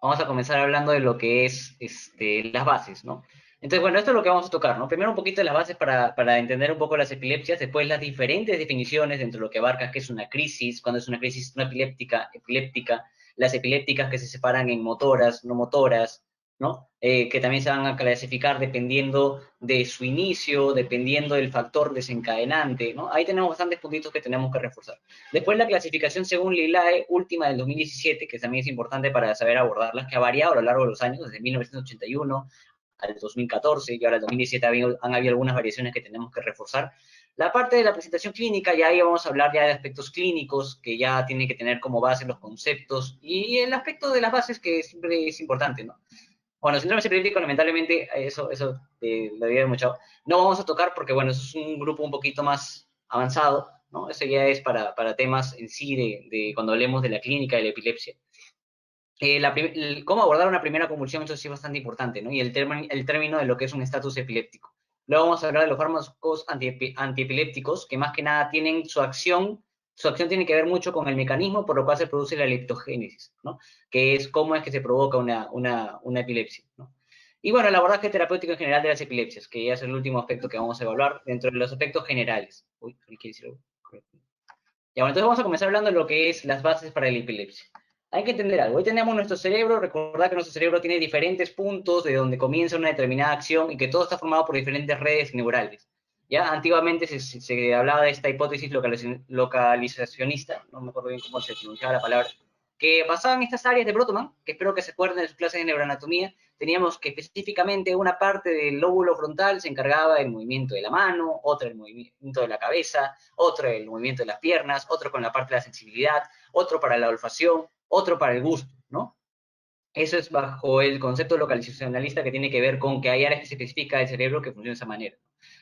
vamos a comenzar hablando de lo que es las bases, ¿no? Entonces, bueno, esto es lo que vamos a tocar, ¿no? Primero un poquito de las bases para entender un poco las epilepsias, después las diferentes definiciones dentro de lo que abarca qué es una crisis, cuando es una crisis no epiléptica, las epilépticas que se separan en motoras, no motoras, ¿no? Que también se van a clasificar dependiendo de su inicio, dependiendo del factor desencadenante, ¿no? Ahí tenemos bastantes puntitos que tenemos que reforzar. Después la clasificación según Lilae, última del 2017, que también es importante para saber abordarlas, que ha variado a lo largo de los años, desde 1981 al 2014, y ahora el 2017 han habido algunas variaciones que tenemos que reforzar. La parte de la presentación clínica, ya ahí vamos a hablar ya de aspectos clínicos, que ya tienen que tener como base los conceptos, y el aspecto de las bases que siempre es importante, ¿no? Bueno, síndrome epiléptico, lamentablemente, eso lo había mucho. No vamos a tocar porque, bueno, eso es un grupo un poquito más avanzado, ¿no? Eso ya es para temas en sí de cuando hablemos de la clínica de la epilepsia. Cómo abordar una primera convulsión, eso sí es bastante importante, ¿no? Y el término de lo que es un estatus epiléptico. Luego vamos a hablar de los fármacos antiepilépticos, que más que nada tienen su acción tiene que ver mucho con el mecanismo por lo cual se produce la leptogénesis, ¿no? Que es cómo es que se provoca una epilepsia, ¿no? Y bueno, el abordaje terapéutico en general de las epilepsias, que ya es el último aspecto que vamos a evaluar dentro de los aspectos generales. Uy, ¿qué quiere decir algo? Ya, bueno, entonces vamos a comenzar hablando de lo que es las bases para la epilepsia. Hay que entender algo. Hoy tenemos nuestro cerebro, recordar que nuestro cerebro tiene diferentes puntos de donde comienza una determinada acción y que todo está formado por diferentes redes neurales. Ya, antiguamente se hablaba de esta hipótesis localizacionista, no me acuerdo bien cómo se pronunciaba la palabra, que basada en estas áreas de Brotman, que espero que se acuerden de sus clases de neuroanatomía, teníamos que específicamente una parte del lóbulo frontal se encargaba del movimiento de la mano, otra del movimiento de la cabeza, otro del movimiento de las piernas, otro con la parte de la sensibilidad, otro para la olfacción, otro para el gusto, ¿no? Eso es bajo el concepto localizacionalista que tiene que ver con que hay áreas que se especifica del cerebro que funcionan de esa manera.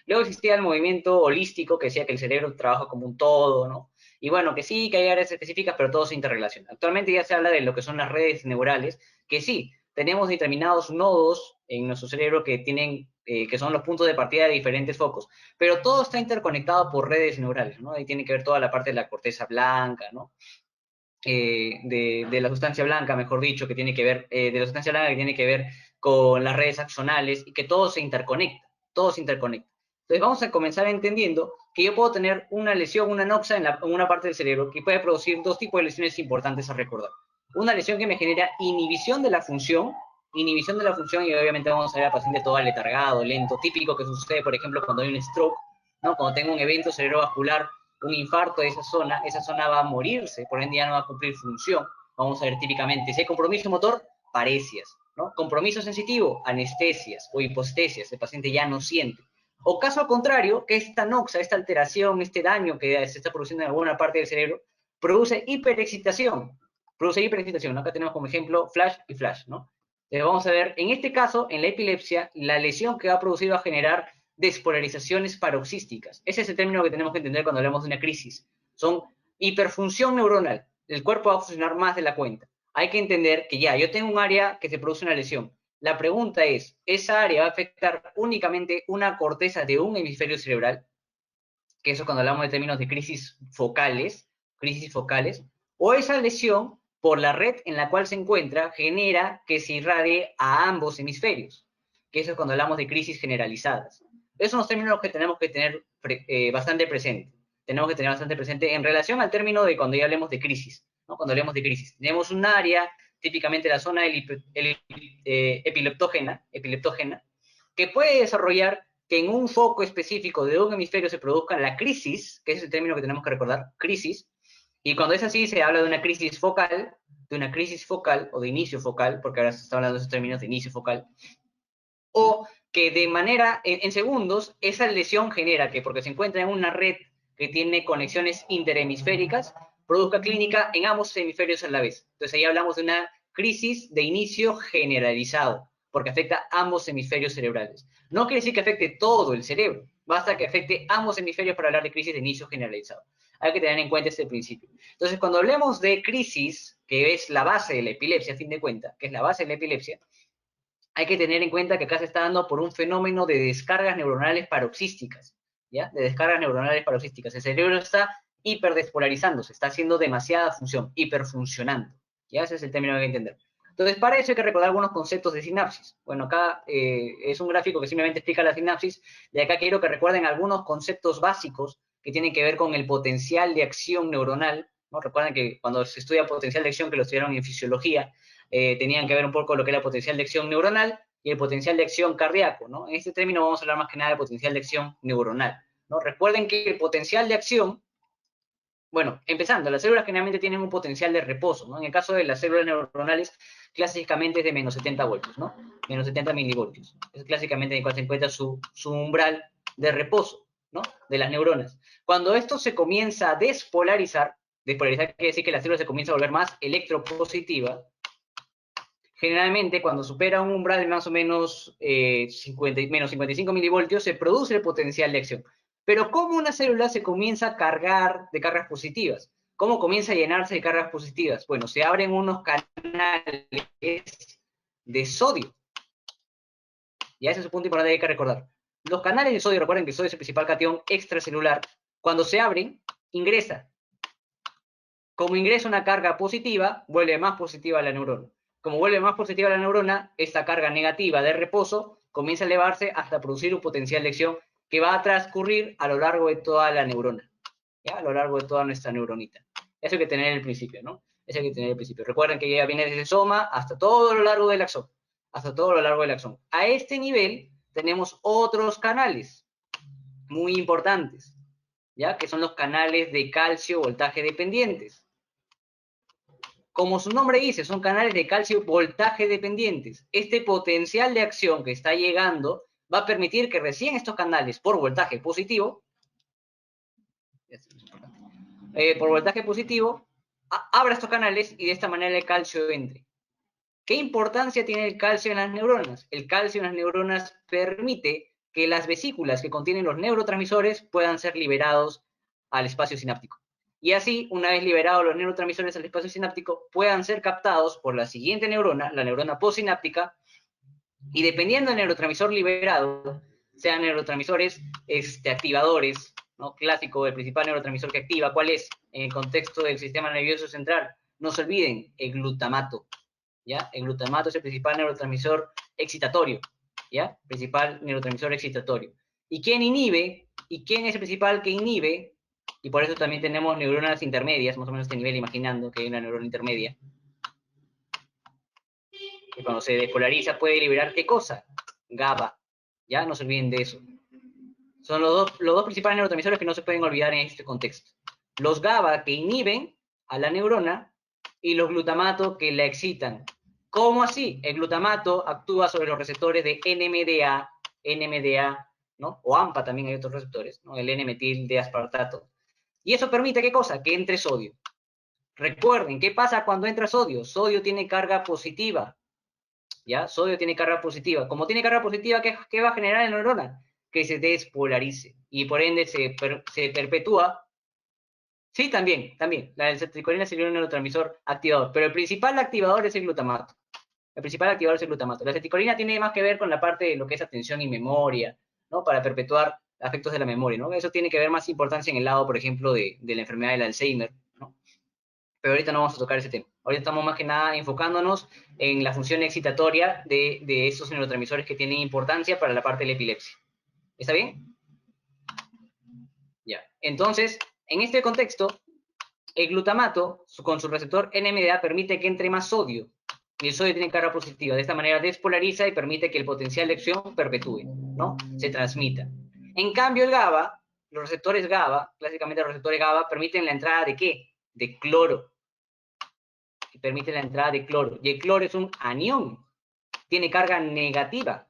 Luego existía el movimiento holístico que decía que el cerebro trabaja como un todo, ¿no? Y bueno, que sí, que hay áreas específicas, pero todo se interrelaciona. Actualmente ya se habla de lo que son las redes neurales, que sí, tenemos determinados nodos en nuestro cerebro que tienen, que son los puntos de partida de diferentes focos, pero todo está interconectado por redes neurales, ¿no? Ahí tiene que ver toda la parte de la corteza blanca, ¿no? De la sustancia blanca, mejor dicho, que tiene que ver, de la sustancia blanca que tiene que ver con las redes axonales y que todo se interconecta, todo se interconecta. Entonces vamos a comenzar entendiendo que yo puedo tener una lesión, una noxa en una parte del cerebro que puede producir dos tipos de lesiones importantes a recordar. Una lesión que me genera inhibición de la función y obviamente vamos a ver al paciente todo aletargado, lento, típico que sucede, por ejemplo, cuando hay un stroke, ¿no? Cuando tengo un evento cerebrovascular, un infarto de esa zona va a morirse, por ende ya no va a cumplir función. Vamos a ver típicamente, si hay compromiso motor, paresias, ¿no? Compromiso sensitivo, anestesias o hipostesias, el paciente ya no siente. O caso contrario, que esta noxa, esta alteración, este daño que se está produciendo en alguna parte del cerebro, produce hiperexcitación. Produce hiperexcitación, ¿no? Acá tenemos como ejemplo flash y flash, ¿no? Vamos a ver, en este caso, en la epilepsia, la lesión que va a producir va a generar despolarizaciones paroxísticas. Ese es el término que tenemos que entender cuando hablamos de una crisis. Son hiperfunción neuronal. El cuerpo va a funcionar más de la cuenta. Hay que entender que ya, yo tengo un área que se produce una lesión. La pregunta es, ¿esa área va a afectar únicamente una corteza de un hemisferio cerebral? Que eso cuando hablamos de términos de crisis focales, o esa lesión por la red en la cual se encuentra genera que se irradie a ambos hemisferios, que eso es cuando hablamos de crisis generalizadas. Esos son los términos que tenemos que tener bastante presente. Tenemos que tener bastante presente en relación al término de cuando ya hablemos de crisis, ¿no? Cuando hablemos de crisis. Tenemos un área, típicamente la zona epileptógena, que puede desarrollar que en un foco específico de un hemisferio se produzca la crisis, que es el término que tenemos que recordar, crisis, y cuando es así se habla de una crisis focal o de inicio focal, porque ahora se está hablando de esos términos de inicio focal, o que de manera, en segundos, esa lesión genera que porque se encuentra en una red que tiene conexiones interhemisféricas, produzca clínica en ambos hemisferios a la vez. Entonces ahí hablamos de una crisis de inicio generalizado, porque afecta a ambos hemisferios cerebrales. No quiere decir que afecte todo el cerebro, basta que afecte ambos hemisferios para hablar de crisis de inicio generalizado. Hay que tener en cuenta este principio. Entonces, cuando hablemos de crisis, que es la base de la epilepsia, a fin de cuentas, que es la base de la epilepsia, hay que tener en cuenta que acá se está dando por un fenómeno de descargas neuronales paroxísticas, ¿ya? De descargas neuronales paroxísticas. El cerebro está hiperdespolarizándose, está haciendo demasiada función, hiperfuncionando, ¿ya? Ese es el término que hay que entender. Entonces, para eso hay que recordar algunos conceptos de sinapsis. Bueno, acá es un gráfico que simplemente explica la sinapsis, y acá quiero que recuerden algunos conceptos básicos que tienen que ver con el potencial de acción neuronal, ¿no? Recuerden que cuando se estudia potencial de acción, que lo estudiaron en fisiología, tenían que ver un poco con lo que era potencial de acción neuronal y el potencial de acción cardíaco, ¿no? En este término vamos a hablar más que nada de potencial de acción neuronal, ¿no? Recuerden que el potencial de acción, bueno, empezando, las células generalmente tienen un potencial de reposo, ¿no? En el caso de las células neuronales, clásicamente es de menos 70 voltios, ¿no? Menos 70 milivoltios. Es clásicamente en el cual se encuentra su umbral de reposo, ¿no? De las neuronas. Cuando esto se comienza a despolarizar quiere decir que la célula se comienza a volver más electropositiva. Generalmente, cuando supera un umbral de más o menos menos 55 milivoltios, se produce el potencial de acción. Pero ¿cómo una célula se comienza a cargar de cargas positivas? ¿Cómo comienza a llenarse de cargas positivas? Bueno, se abren unos canales de sodio. Y ese es un punto importante que hay que recordar. Los canales de sodio, recuerden que el sodio es el principal catión extracelular. Cuando se abren, ingresa. Como ingresa una carga positiva, vuelve más positiva la neurona. Como vuelve más positiva la neurona, esta carga negativa de reposo comienza a elevarse hasta producir un potencial de acción que va a transcurrir a lo largo de toda la neurona, ¿ya? A lo largo de toda nuestra neuronita. Eso hay que tener en el principio, ¿no? Eso hay que tener en el principio. Recuerden que ya viene desde el soma hasta todo lo largo del axón. Hasta todo lo largo del axón. A este nivel tenemos otros canales muy importantes, ¿ya? Que son los canales de calcio voltaje dependientes. Como su nombre dice, son canales de calcio voltaje dependientes. Este potencial de acción que está llegando va a permitir que recién estos canales, por voltaje positivo, abra estos canales y de esta manera el calcio entre. ¿Qué importancia tiene el calcio en las neuronas? El calcio en las neuronas permite que las vesículas que contienen los neurotransmisores puedan ser liberados al espacio sináptico. Y así, una vez liberados los neurotransmisores al espacio sináptico, puedan ser captados por la siguiente neurona, la neurona postsináptica, y dependiendo del neurotransmisor liberado, sean neurotransmisores activadores, ¿no? Clásico, el principal neurotransmisor que activa, ¿cuál es? En el contexto del sistema nervioso central, no se olviden, el glutamato, ¿ya? El glutamato es el principal neurotransmisor excitatorio, ¿ya? Principal neurotransmisor excitatorio. ¿Y quién inhibe? ¿Y quién es el principal que inhibe? Y por eso también tenemos neuronas intermedias, más o menos este nivel, imaginando que hay una neurona intermedia. Que cuando se despolariza puede liberar ¿qué cosa? GABA. ¿Ya? No se olviden de eso. Son los dos principales neurotransmisores que no se pueden olvidar en este contexto. Los GABA que inhiben a la neurona y los glutamato que la excitan. ¿Cómo así? El glutamato actúa sobre los receptores de NMDA, ¿no? O AMPA también hay otros receptores, ¿no? El N-metil de aspartato. Y eso permite, ¿qué cosa? Que entre sodio. Recuerden, ¿qué pasa cuando entra sodio? Sodio tiene carga positiva, ¿ya? Sodio tiene carga positiva. Como tiene carga positiva, ¿qué va a generar en la neurona? Que se despolarice. Y por ende se perpetúa. Sí, también. La acetilcolina sería un neurotransmisor activador. Pero el principal activador es el glutamato. El principal activador es el glutamato. La acetilcolina tiene más que ver con la parte de lo que es atención y memoria, ¿no? Para perpetuar aspectos de la memoria, ¿no? Eso tiene que ver más importancia en el lado, por ejemplo, de la enfermedad del Alzheimer, ¿no? Pero ahorita no vamos a tocar ese tema. Ahorita estamos más que nada enfocándonos en la función excitatoria de esos neurotransmisores que tienen importancia para la parte de la epilepsia. ¿Está bien? Ya. Entonces, en este contexto, el glutamato, con su receptor NMDA, permite que entre más sodio. Y el sodio tiene carga positiva. De esta manera despolariza y permite que el potencial de acción perpetúe, ¿no? Se transmita. En cambio, el GABA, los receptores GABA, clásicamente los receptores GABA, permiten la entrada de ¿qué? De cloro. Permite la entrada de cloro. Y el cloro es un anión. Tiene carga negativa.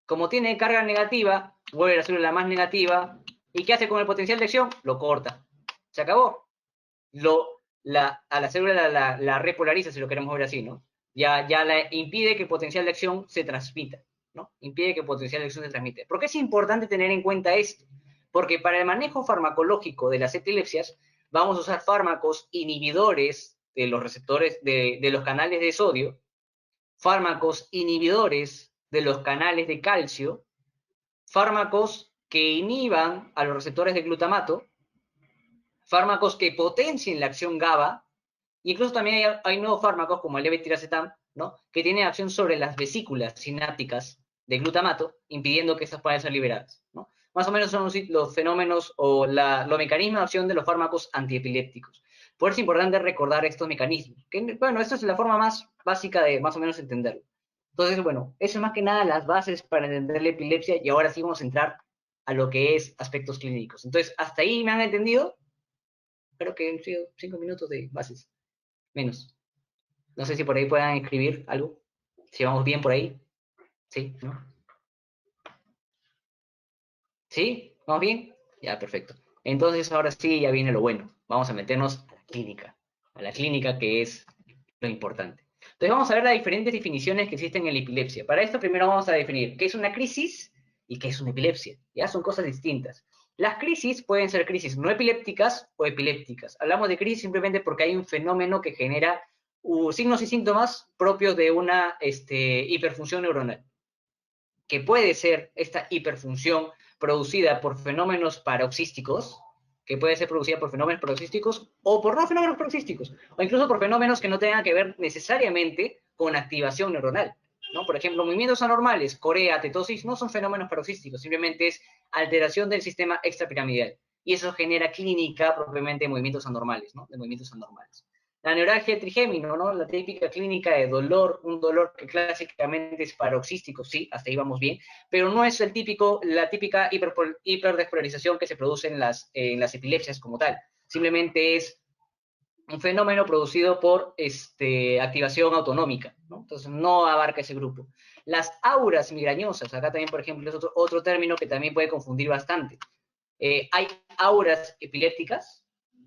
Como tiene carga negativa, vuelve la célula más negativa. ¿Y qué hace con el potencial de acción? Lo corta. Se acabó. A la célula la repolariza, si lo queremos ver así, ¿no? Ya la impide que el potencial de acción se transmita, ¿no? Impide que el potencial de acción se transmita. ¿Por qué es importante tener en cuenta esto? Porque para el manejo farmacológico de las epilepsias, vamos a usar fármacos inhibidores de los receptores, de los canales de sodio, fármacos inhibidores de los canales de calcio, fármacos que inhiban a los receptores de glutamato, fármacos que potencien la acción GABA, incluso también hay nuevos fármacos como el levetiracetam ¿no? Que tiene acción sobre las vesículas sinápticas de glutamato, impidiendo que estas puedan ser liberadas, ¿no? Más o menos son los fenómenos o los mecanismos de acción de los fármacos antiepilépticos. Por eso es importante recordar estos mecanismos. Que, bueno, esta es la forma más básica de más o menos entenderlo. Entonces, bueno, eso es más que nada las bases para entender la epilepsia y ahora sí vamos a entrar a lo que es aspectos clínicos. Entonces, hasta ahí me han entendido. Creo que han sido 5 minutos de bases, menos. No sé si por ahí puedan escribir algo. Si vamos bien por ahí. ¿Sí? ¿No? ¿Sí? ¿Vamos bien? Ya, perfecto. Entonces, ahora sí, ya viene lo bueno. Vamos a meternos a la clínica. A la clínica, que es lo importante. Entonces, vamos a ver las diferentes definiciones que existen en la epilepsia. Para esto, primero vamos a definir qué es una crisis y qué es una epilepsia. Ya son cosas distintas. Las crisis pueden ser crisis no epilépticas o epilépticas. Hablamos de crisis simplemente porque hay un fenómeno que genera signos y síntomas propios de una hiperfunción neuronal, que puede ser esta hiperfunción producida por fenómenos paroxísticos, que puede ser producida por fenómenos paroxísticos o por no fenómenos paroxísticos, o incluso por fenómenos que no tengan que ver necesariamente con activación neuronal, ¿no? Por ejemplo, movimientos anormales, corea, tetosis, no son fenómenos paroxísticos, simplemente es alteración del sistema extrapiramidal. Y eso genera clínica propiamente de movimientos anormales, ¿no? De movimientos anormales. La neuralgia trigémino, ¿no? La típica clínica de dolor, un dolor que clásicamente es paroxístico, sí, hasta ahí vamos bien, pero no es la típica hiperdespolarización que se produce en las epilepsias como tal. Simplemente es un fenómeno producido por activación autonómica, ¿no? Entonces no abarca ese grupo. Las auras migrañosas, acá también, por ejemplo, es otro término que también puede confundir bastante. Hay auras epilépticas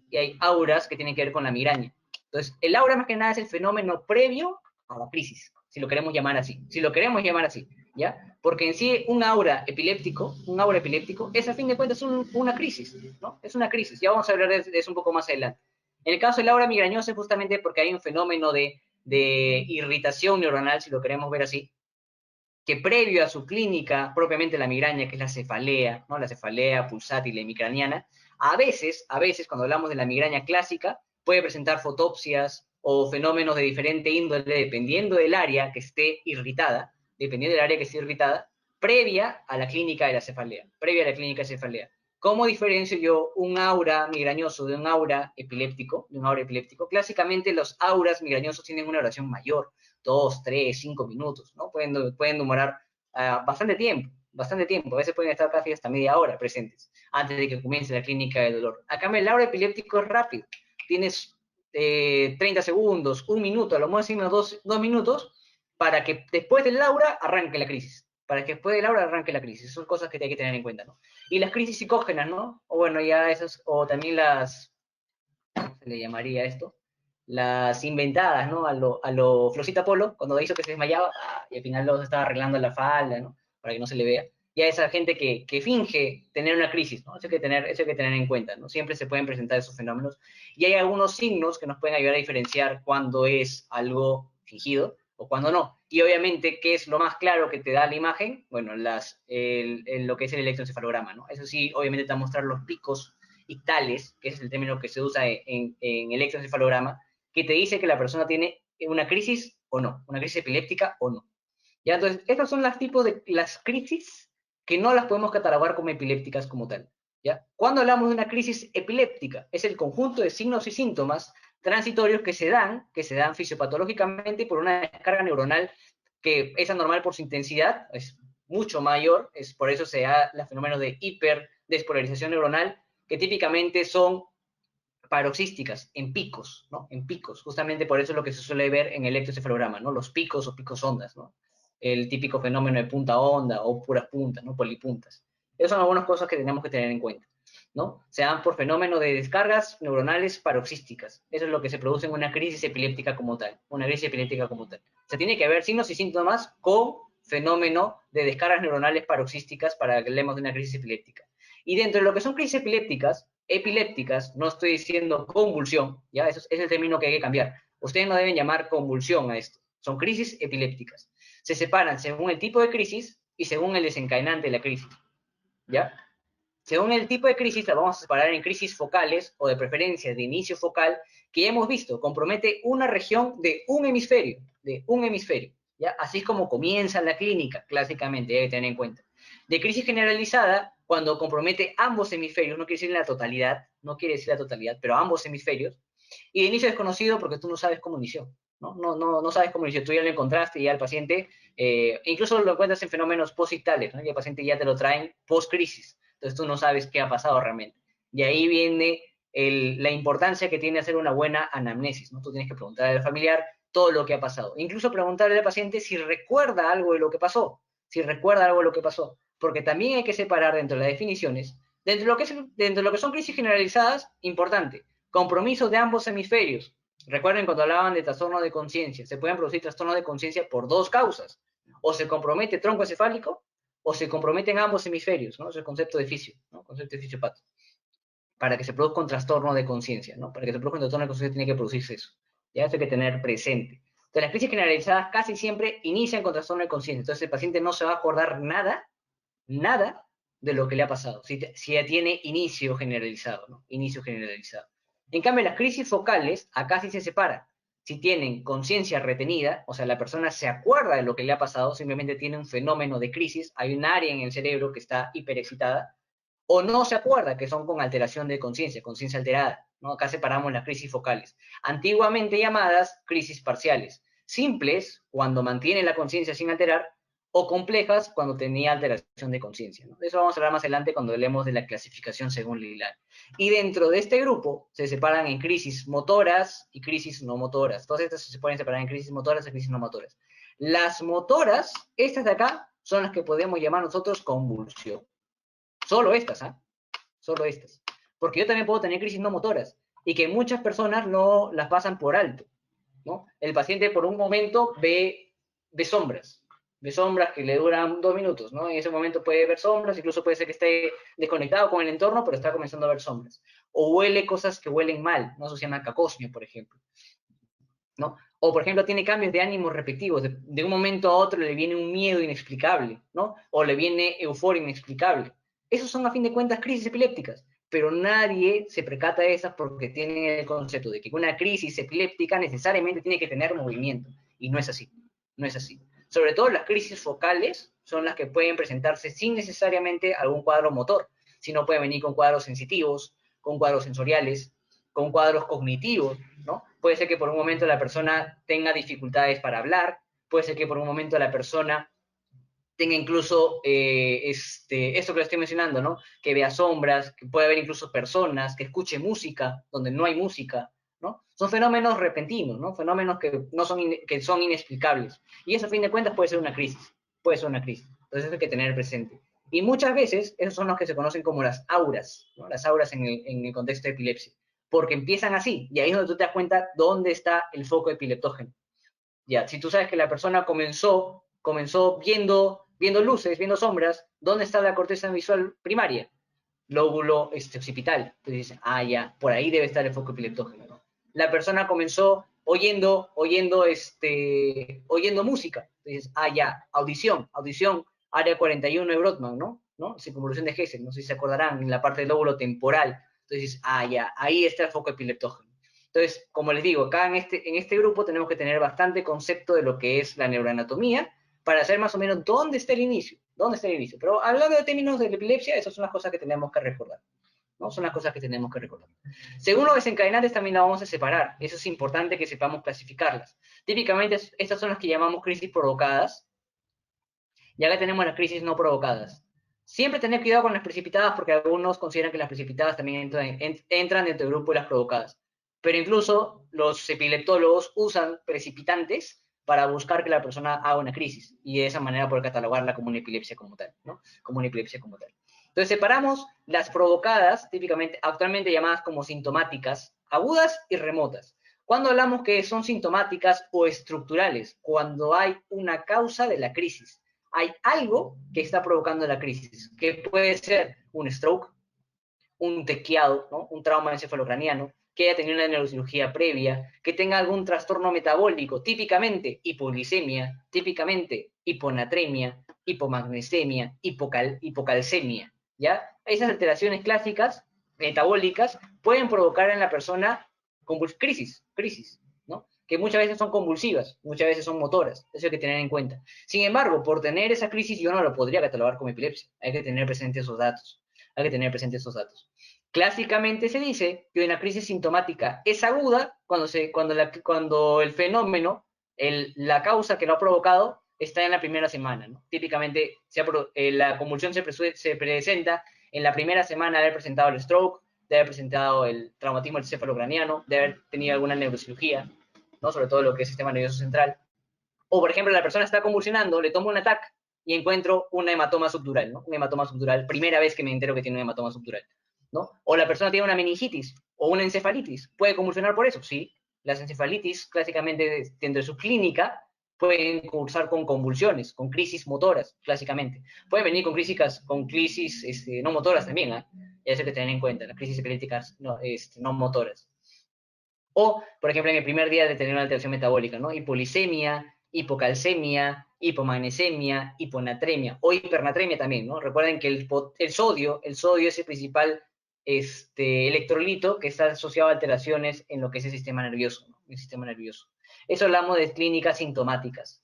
y hay auras que tienen que ver con la migraña. Entonces, el aura más que nada es el fenómeno previo a la crisis, si lo queremos llamar así. Si lo queremos llamar así, ¿ya? Porque en sí un aura epiléptico es a fin de cuentas una crisis, ¿no? Es una crisis. Ya vamos a hablar de eso un poco más adelante. En el caso del aura migrañosa es justamente porque hay un fenómeno de irritación neuronal, si lo queremos ver así, que previo a su clínica, propiamente la migraña, que es la cefalea, ¿no? La cefalea pulsátil hemicraniana, a veces, cuando hablamos de la migraña clásica, puede presentar fotopsias o fenómenos de diferente índole, dependiendo del área que esté irritada, previa a la clínica de la cefalea. ¿Cómo diferencio yo un aura migrañoso de un aura epiléptico? Clásicamente los auras migrañosos tienen una duración mayor, 2, 3, 5 minutos, ¿no? Pueden demorar bastante tiempo, a veces pueden estar casi hasta media hora presentes, antes de que comience la clínica de dolor. Acá el aura epiléptico es rápido, tienes 30 segundos, 1 minuto, a lo máximo 2 minutos, para que después del aura arranque la crisis. Son cosas que hay que tener en cuenta, ¿no? Y las crisis psicógenas, ¿no? O bueno, ya esas, o también ¿cómo se le llamaría esto? Las inventadas, ¿no? A lo Florcita Polo, cuando hizo que se desmayaba, y al final luego se estaba arreglando la falda, ¿no? Para que no se le vea. Ya esa gente que finge tener una crisis, ¿no? Eso hay que tener en cuenta, ¿no? Siempre se pueden presentar esos fenómenos. Y hay algunos signos que nos pueden ayudar a diferenciar cuándo es algo fingido o cuándo no. Y obviamente, ¿qué es lo más claro que te da la imagen? Bueno, lo que es el electroencefalograma, ¿no? Eso sí, obviamente te va a mostrar los picos ictales, que es el término que se usa en electroencefalograma, que te dice que la persona tiene una crisis o no, una crisis epiléptica o no. ¿Ya? Entonces, estos son los tipos de las crisis que no las podemos catalogar como epilépticas como tal. ¿Ya? Cuando hablamos de una crisis epiléptica, es el conjunto de signos y síntomas transitorios que se dan fisiopatológicamente por una descarga neuronal que es anormal por su intensidad, es mucho mayor, es por eso se da el fenómeno de hiperdespolarización neuronal, que típicamente son paroxísticas, en picos, ¿no? En picos, justamente por eso es lo que se suele ver en el electroencefalograma, ¿no? Los picos o picos ondas, ¿no? El típico fenómeno de punta onda o puras puntas, ¿no? Polipuntas. Esas son algunas cosas que tenemos que tener en cuenta, ¿no? Se dan por fenómeno de descargas neuronales paroxísticas. Eso es lo que se produce en una crisis epiléptica como tal, Se tiene que ver signos y síntomas con fenómeno de descargas neuronales paroxísticas para que hablemos de una crisis epiléptica. Y dentro de lo que son crisis epilépticas, no estoy diciendo convulsión, ¿ya? Eso es el término que hay que cambiar. Ustedes no deben llamar convulsión a esto. Son crisis epilépticas. Se separan según el tipo de crisis y según el desencadenante de la crisis, ¿ya? Según el tipo de crisis, la vamos a separar en crisis focales o de preferencia de inicio focal, que ya hemos visto, compromete una región de un hemisferio, ¿ya? Así es como comienza la clínica, clásicamente, hay que tener en cuenta. De crisis generalizada, cuando compromete ambos hemisferios, no quiere decir la totalidad, pero ambos hemisferios, y de inicio desconocido porque tú no sabes cómo inició, no sabes cómo inició, tú ya lo encontraste y ya el paciente, incluso lo encuentras en fenómenos post-ictales, ¿no? Y el paciente ya te lo traen post-crisis, entonces tú no sabes qué ha pasado realmente. Y ahí viene la importancia que tiene hacer una buena anamnesis, ¿no? Tú tienes que preguntarle al familiar todo lo que ha pasado. Incluso preguntarle al paciente si recuerda algo de lo que pasó, porque también hay que separar dentro de las definiciones, dentro de lo que son crisis generalizadas, importante, compromiso de ambos hemisferios. Recuerden cuando hablaban de trastorno de conciencia, se pueden producir trastornos de conciencia por dos causas, o se compromete tronco encefálico, o se comprometen ambos hemisferios, ¿no? Es el concepto de fisio, ¿no? Concepto de fisiopato. Para que se produzca un trastorno de conciencia, ¿no? Para que se produzca un trastorno de conciencia tiene que producirse eso. Ya eso hay que tener presente. Entonces, las crisis generalizadas casi siempre inician con trastorno de conciencia. Entonces, el paciente no se va a acordar nada de lo que le ha pasado, si ya tiene inicio generalizado, ¿no? Inicio generalizado. En cambio, las crisis focales, acá sí se separa. Si tienen conciencia retenida, o sea, la persona se acuerda de lo que le ha pasado, simplemente tiene un fenómeno de crisis, hay un área en el cerebro que está hiperexcitada, o no se acuerda, que son con alteración de conciencia, conciencia alterada, ¿no? Acá separamos las crisis focales, antiguamente llamadas crisis parciales, simples, cuando mantiene la conciencia sin alterar, o complejas, cuando tenía alteración de conciencia, ¿no? De eso vamos a hablar más adelante cuando hablemos de la clasificación según Lilar. Y dentro de este grupo se separan en crisis motoras y crisis no motoras. Todas estas se pueden separar en crisis motoras y crisis no motoras. Las motoras, estas de acá, son las que podemos llamar nosotros convulsión. Solo estas, ¿ah? Solo estas. Porque yo también puedo tener crisis no motoras y que muchas personas no las pasan por alto, ¿no? El paciente por un momento ve sombras que le duran 2 minutos, ¿no? En ese momento puede ver sombras, incluso puede ser que esté desconectado con el entorno, pero está comenzando a ver sombras. O huele cosas que huelen mal, ¿no? Eso se llama cacosmia, por ejemplo, ¿no? O, por ejemplo, tiene cambios de ánimo repetitivos. De un momento a otro le viene un miedo inexplicable, ¿no? O le viene euforia inexplicable. Esos son, a fin de cuentas, crisis epilépticas. Pero nadie se percata de esas porque tiene el concepto de que una crisis epiléptica necesariamente tiene que tener movimiento. Y no es así. No es así. Sobre todo las crisis focales son las que pueden presentarse sin necesariamente algún cuadro motor, sino pueden venir con cuadros sensitivos, con cuadros sensoriales, con cuadros cognitivos, ¿no? Puede ser que por un momento la persona tenga dificultades para hablar, puede ser que por un momento la persona tenga incluso esto que le estoy mencionando, ¿no? Que vea sombras, que puede haber incluso personas, que escuche música donde no hay música, ¿no? Son fenómenos repentinos, ¿no? Fenómenos que son inexplicables. Y eso, a fin de cuentas, puede ser una crisis. Entonces eso hay que tener presente. Y muchas veces, esos son los que se conocen como las auras, ¿no? Las auras en el contexto de epilepsia. Porque empiezan así, y ahí es donde tú te das cuenta dónde está el foco epileptógeno. Ya, si tú sabes que la persona comenzó viendo luces, viendo sombras, ¿dónde está la corteza visual primaria? Lóbulo occipital. Entonces dices, ya, por ahí debe estar el foco epileptógeno, ¿no? La persona comenzó oyendo música. Entonces, ya, audición, área 41 de Brodmann, ¿no? Circunvolución de Hessel, no sé si se acordarán, en la parte del lóbulo temporal. Entonces, ya, ahí está el foco epileptógeno. Entonces, como les digo, acá en este grupo tenemos que tener bastante concepto de lo que es la neuroanatomía para saber más o menos dónde está el inicio. Pero hablando de términos de la epilepsia, esas son las cosas que tenemos que recordar, ¿no? Son las cosas que tenemos que recordar. Según los desencadenantes también la vamos a separar. Eso es importante que sepamos clasificarlas. Típicamente estas son las que llamamos crisis provocadas. Y acá tenemos las crisis no provocadas. Siempre tener cuidado con las precipitadas porque algunos consideran que las precipitadas también entran dentro del grupo de las provocadas. Pero incluso los epileptólogos usan precipitantes para buscar que la persona haga una crisis y de esa manera poder catalogarla como una epilepsia como tal, ¿no? Como una epilepsia como tal. Entonces separamos las provocadas, típicamente, actualmente llamadas como sintomáticas, agudas y remotas. Cuando hablamos que son sintomáticas o estructurales, cuando hay una causa de la crisis. Hay algo que está provocando la crisis, que puede ser un stroke, un tequiado, ¿no? Un trauma encefalocraniano, que haya tenido una neurocirugía previa, que tenga algún trastorno metabólico, típicamente hipoglicemia, típicamente hiponatremia, hipomagnesemia, hipocalcemia, ¿ya? esas alteraciones clásicas, metabólicas, pueden provocar en la persona crisis, ¿no? Que muchas veces son convulsivas, muchas veces son motoras, eso hay que tener en cuenta. Sin embargo, por tener esa crisis yo no lo podría catalogar como epilepsia, hay que tener presentes esos datos, hay que tener presentes esos datos. Clásicamente se dice que una crisis sintomática es aguda cuando el fenómeno, la causa que lo ha provocado, está en la primera semana, ¿no? Típicamente la convulsión se presenta en la primera semana de haber presentado el stroke, de haber presentado el traumatismo encefalocraniano, de haber tenido alguna neurocirugía, ¿no? Sobre todo lo que es el sistema nervioso central. O, por ejemplo, la persona está convulsionando, le tomo un ataque y encuentro un hematoma subdural, ¿no? Un hematoma subdural, primera vez que me entero que tiene un hematoma subdural, ¿no? O la persona tiene una meningitis o una encefalitis, ¿puede convulsionar por eso? Sí. Las encefalitis, clásicamente, dentro de su clínica, pueden cursar con convulsiones, con crisis motoras, clásicamente. Pueden venir con crisis no motoras también, ¿eh? Eso hay que tener en cuenta, las crisis epilépticas no motoras. O, por ejemplo, en el primer día de tener una alteración metabólica, ¿no? Hipolisemia, hipocalcemia, hipomagnesemia, hiponatremia o hipernatremia también, ¿no? Recuerden que el sodio es el principal electrolito que está asociado a alteraciones en lo que es el sistema nervioso, ¿no? El sistema nervioso. Eso hablamos de clínicas sintomáticas,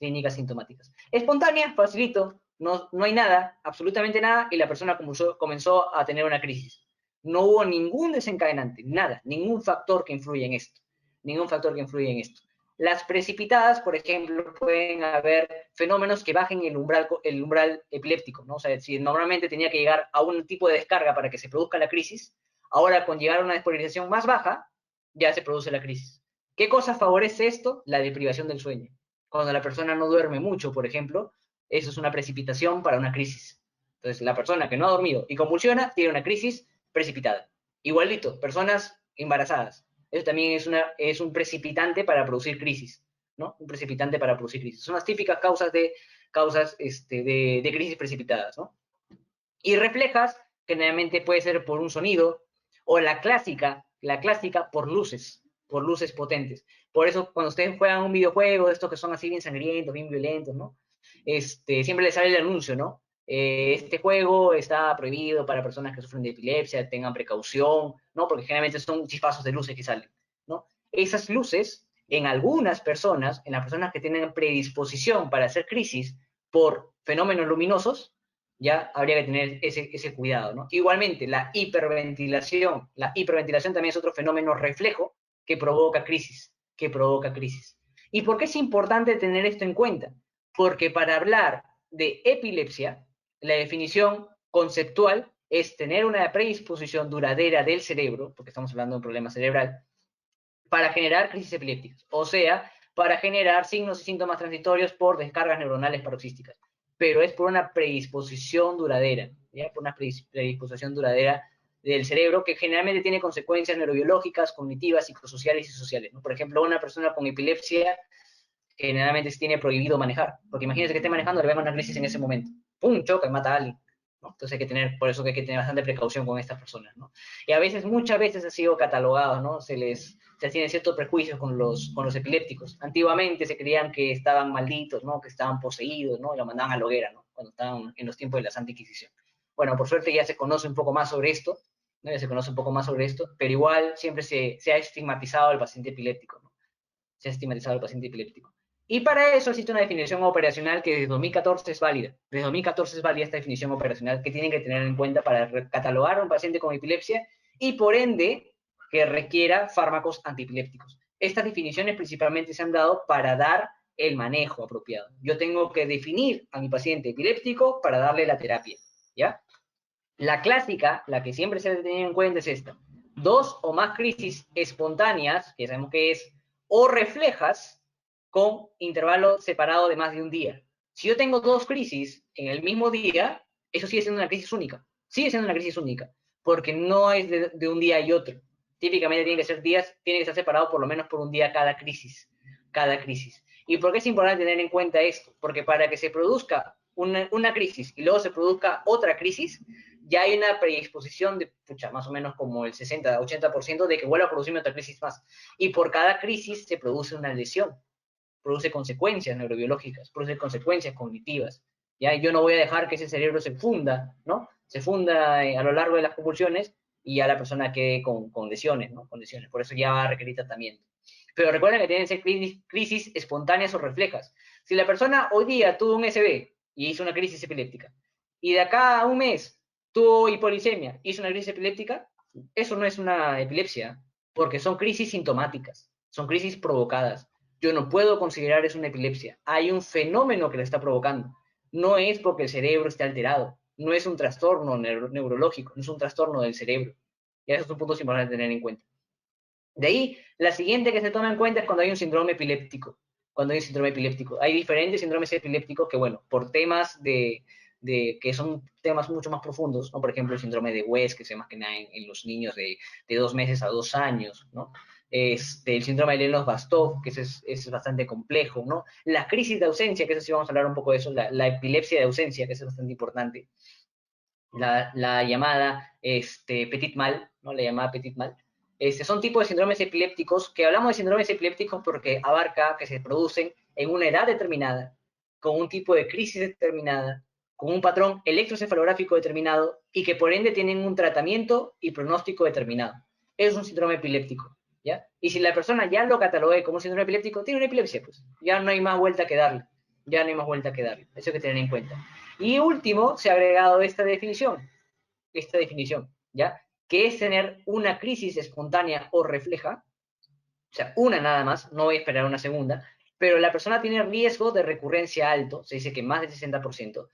Espontánea, facilito, no hay nada, absolutamente nada, y la persona comenzó a tener una crisis. No hubo ningún desencadenante, nada, ningún factor que influya en esto. Las precipitadas, por ejemplo, pueden haber fenómenos que bajen el umbral epiléptico, ¿no? O sea, si normalmente tenía que llegar a un tipo de descarga para que se produzca la crisis, ahora con llegar a una despolarización más baja, ya se produce la crisis. ¿Qué cosa favorece esto? La deprivación del sueño. Cuando la persona no duerme mucho, por ejemplo, eso es una precipitación para una crisis. Entonces, la persona que no ha dormido y convulsiona tiene una crisis precipitada. Igualito, personas embarazadas. Eso también es un precipitante para producir crisis, ¿no? Un precipitante para producir crisis. Son las típicas causas de crisis precipitadas, ¿no? Y reflejas, generalmente puede ser por un sonido, o la clásica por luces potentes. Por eso, cuando ustedes juegan un videojuego, estos que son así bien sangrientos, bien violentos, ¿no? Siempre les sale el anuncio, ¿no? Este juego está prohibido para personas que sufren de epilepsia, tengan precaución, ¿no? Porque generalmente son chispazos de luces que salen, ¿no? Esas luces, en algunas personas, en las personas que tienen predisposición para hacer crisis por fenómenos luminosos, ya habría que tener ese cuidado, ¿no? Igualmente, la hiperventilación también es otro fenómeno reflejo que provoca crisis, ¿Y por qué es importante tener esto en cuenta? Porque para hablar de epilepsia, la definición conceptual es tener una predisposición duradera del cerebro, porque estamos hablando de un problema cerebral, para generar crisis epilépticas, o sea, para generar signos y síntomas transitorios por descargas neuronales paroxísticas, pero es por una predisposición duradera, ¿ya? Por una predisposición duradera del cerebro que generalmente tiene consecuencias neurobiológicas, cognitivas, psicosociales y sociales, ¿no? Por ejemplo, una persona con epilepsia generalmente se tiene prohibido manejar, porque imagínense que esté manejando, le venga una crisis en ese momento, ¡pum!, choca y mata a alguien, ¿no? Entonces hay que tener, por eso que hay que tener bastante precaución con estas personas, ¿no? Y a veces, muchas veces ha sido catalogado, ¿no? Se tienen ciertos prejuicios con los epilépticos. Antiguamente se creían que estaban malditos, ¿no? Que estaban poseídos, ¿no? Y lo mandaban a la hoguera, ¿no? Cuando estaban en los tiempos de la Santa Inquisición. Bueno, por suerte ya se conoce un poco más sobre esto, ¿no? Ya se conoce un poco más sobre esto, pero igual siempre se ha estigmatizado al paciente epiléptico, ¿no? Se ha estigmatizado al paciente epiléptico. Y para eso existe una definición operacional que desde 2014 es válida. Desde 2014 es válida esta definición operacional que tienen que tener en cuenta para catalogar a un paciente con epilepsia y por ende que requiera fármacos antiepilépticos. Estas definiciones principalmente se han dado para dar el manejo apropiado. Yo tengo que definir a mi paciente epiléptico para darle la terapia, ¿ya? La clásica, la que siempre se debe tener en cuenta es esta. 2 o más crisis espontáneas, que sabemos que es, o reflejas con intervalo separado de más de un día. Si yo tengo 2 crisis en el mismo día, eso sigue siendo una crisis única. Sigue siendo una crisis única, porque no es de un día y otro. Típicamente tiene que ser días, tiene que estar separado por lo menos por un día cada crisis. ¿Y por qué es importante tener en cuenta esto? Porque para que se produzca una crisis y luego se produzca otra crisis, ya hay una predisposición de, más o menos como el 60-80% de que vuelva a producirme otra crisis más. Y por cada crisis se produce una lesión, produce consecuencias neurobiológicas, produce consecuencias cognitivas. ¿Ya? Yo no voy a dejar que ese cerebro se funda, ¿no? se funda a lo largo de las convulsiones y ya la persona quede con lesiones, ¿no? Con lesiones. Por eso ya va a requerir tratamiento. Pero recuerden que tienen que ser crisis espontáneas o reflejas. Si la persona hoy día tuvo un SB y hizo una crisis epiléptica, y de acá a un mes tuvo hipolisemia, hizo una crisis epiléptica, eso no es una epilepsia, porque son crisis sintomáticas, son crisis provocadas. Yo no puedo considerar eso una epilepsia. Hay un fenómeno que la está provocando. No es porque el cerebro esté alterado, no es un trastorno neurológico, no es un trastorno del cerebro. Y esos son puntos importantes a tener en cuenta. De ahí, la siguiente que se toma en cuenta es cuando hay un síndrome epiléptico. Cuando hay un síndrome epiléptico. Hay diferentes síndromes epilépticos que, bueno, por temas que son temas mucho más profundos, ¿no? Por ejemplo, el síndrome de West, que se más que nada en los niños de 2 meses a 2 años, ¿no? El síndrome de Lennox-Gastaut, que es bastante complejo, ¿no? La crisis de ausencia, que eso sí vamos a hablar un poco de eso, la epilepsia de ausencia, que es bastante importante. La llamada petit mal, ¿no? La llamada petit mal. Son tipos de síndromes epilépticos, que hablamos de síndromes epilépticos porque abarca que se producen en una edad determinada, con un tipo de crisis determinada, con un patrón electroencefalográfico determinado y que por ende tienen un tratamiento y pronóstico determinado. Es un síndrome epiléptico, ¿ya? Y si la persona ya lo catalogue como un síndrome epiléptico, tiene una epilepsia, pues. Ya no hay más vuelta que darle. Ya no hay más vuelta que darle. Eso hay que tener en cuenta. Y último, se ha agregado esta definición, ¿ya? Que es tener una crisis espontánea o refleja, o sea, una nada más, no voy a esperar una segunda, pero la persona tiene riesgo de recurrencia alto, se dice que más del 60%,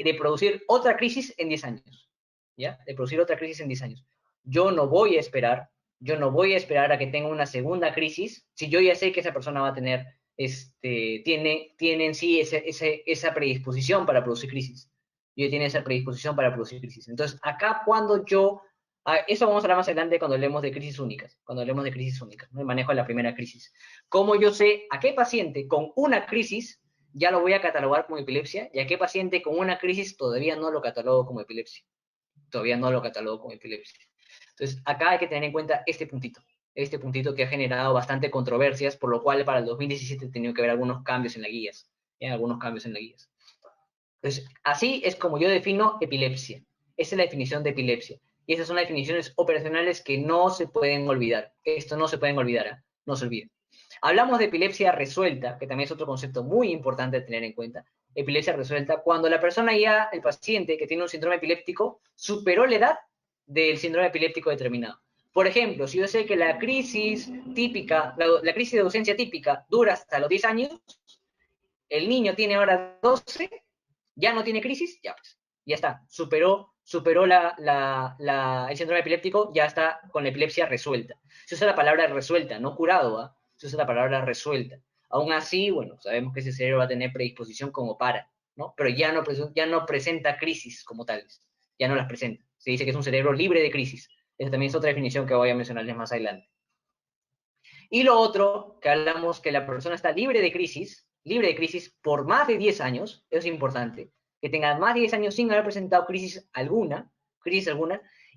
de producir otra crisis en 10 años, ¿ya? De producir otra crisis en 10 años. Yo no voy a esperar, a que tenga una segunda crisis, si yo ya sé que esa persona va a tener, tiene en sí esa predisposición para producir crisis. Yo tiene esa predisposición para producir crisis. Entonces, acá cuando eso vamos a hablar más adelante cuando hablemos de crisis únicas, ¿no? El manejo de la primera crisis. Cómo yo sé a qué paciente con una crisis ya lo voy a catalogar como epilepsia y a qué paciente con una crisis todavía no lo catalogo como epilepsia. Entonces, acá hay que tener en cuenta este puntito que ha generado bastante controversias, por lo cual para el 2017 ha tenido que haber algunos cambios en las guías. Entonces, así es como yo defino epilepsia. Esa es la definición de epilepsia. Y esas son las definiciones operacionales que no se pueden olvidar. Esto no se pueden olvidar, ¿eh? No se olviden. Hablamos de epilepsia resuelta, que también es otro concepto muy importante de tener en cuenta. Epilepsia resuelta, cuando la persona ya, el paciente que tiene un síndrome epiléptico, superó la edad del síndrome epiléptico determinado. Por ejemplo, si yo sé que la crisis típica, la crisis de ausencia típica dura hasta los 10 años, el niño tiene ahora 12, ya no tiene crisis, ya pues, ya está, superó el síndrome epiléptico, ya está con la epilepsia resuelta. Se usa la palabra resuelta, no curado, ¿eh? Se usa la palabra resuelta. Aún así, bueno, sabemos que ese cerebro va a tener predisposición como para, ¿no? Pero ya no presenta crisis como tales, ya no las presenta. Se dice que es un cerebro libre de crisis. Esa también es otra definición que voy a mencionarles más adelante. Y lo otro, que hablamos que la persona está libre de crisis por más de 10 años, eso es importante, que tenga más de 10 años sin haber presentado crisis alguna,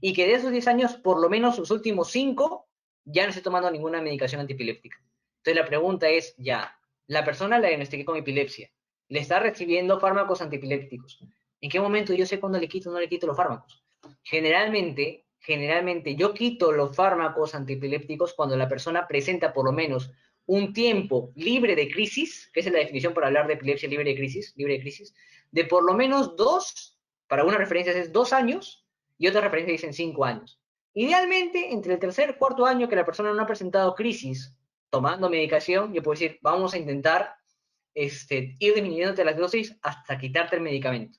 y que de esos 10 años, por lo menos los últimos 5, ya no esté tomando ninguna medicación antiepiléptica. Entonces la pregunta es, ya, la persona la diagnostiqué con epilepsia, le está recibiendo fármacos antiepilépticos. ¿En qué momento yo sé cuándo le quito o no le quito los fármacos? Generalmente yo quito los fármacos antiepilépticos cuando la persona presenta por lo menos un tiempo libre de crisis, que esa es la definición para hablar de epilepsia libre de crisis, de por lo menos 2, para una referencia es 2 años, y otra referencia dicen 5 años. Idealmente, entre el tercer y cuarto año que la persona no ha presentado crisis tomando medicación, yo puedo decir, vamos a intentar ir disminuyéndote las dosis hasta quitarte el medicamento.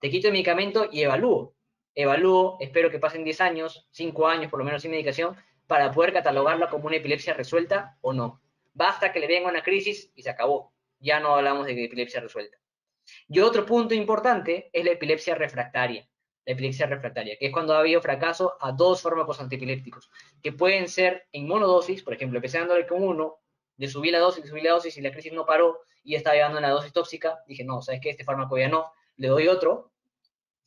Te quito el medicamento y evalúo, espero que pasen 10 años, 5 años por lo menos sin medicación, para poder catalogarla como una epilepsia resuelta o no. Basta que le venga una crisis y se acabó. Ya no hablamos de epilepsia resuelta. Y otro punto importante es la epilepsia refractaria. Que es cuando ha habido fracaso a 2 fármacos antiepilépticos, que pueden ser en monodosis, por ejemplo, empecé dándole con uno, le subí la dosis y la crisis no paró y ya estaba llevando una dosis tóxica, dije, no, ¿sabes qué? Este fármaco ya no, le doy otro,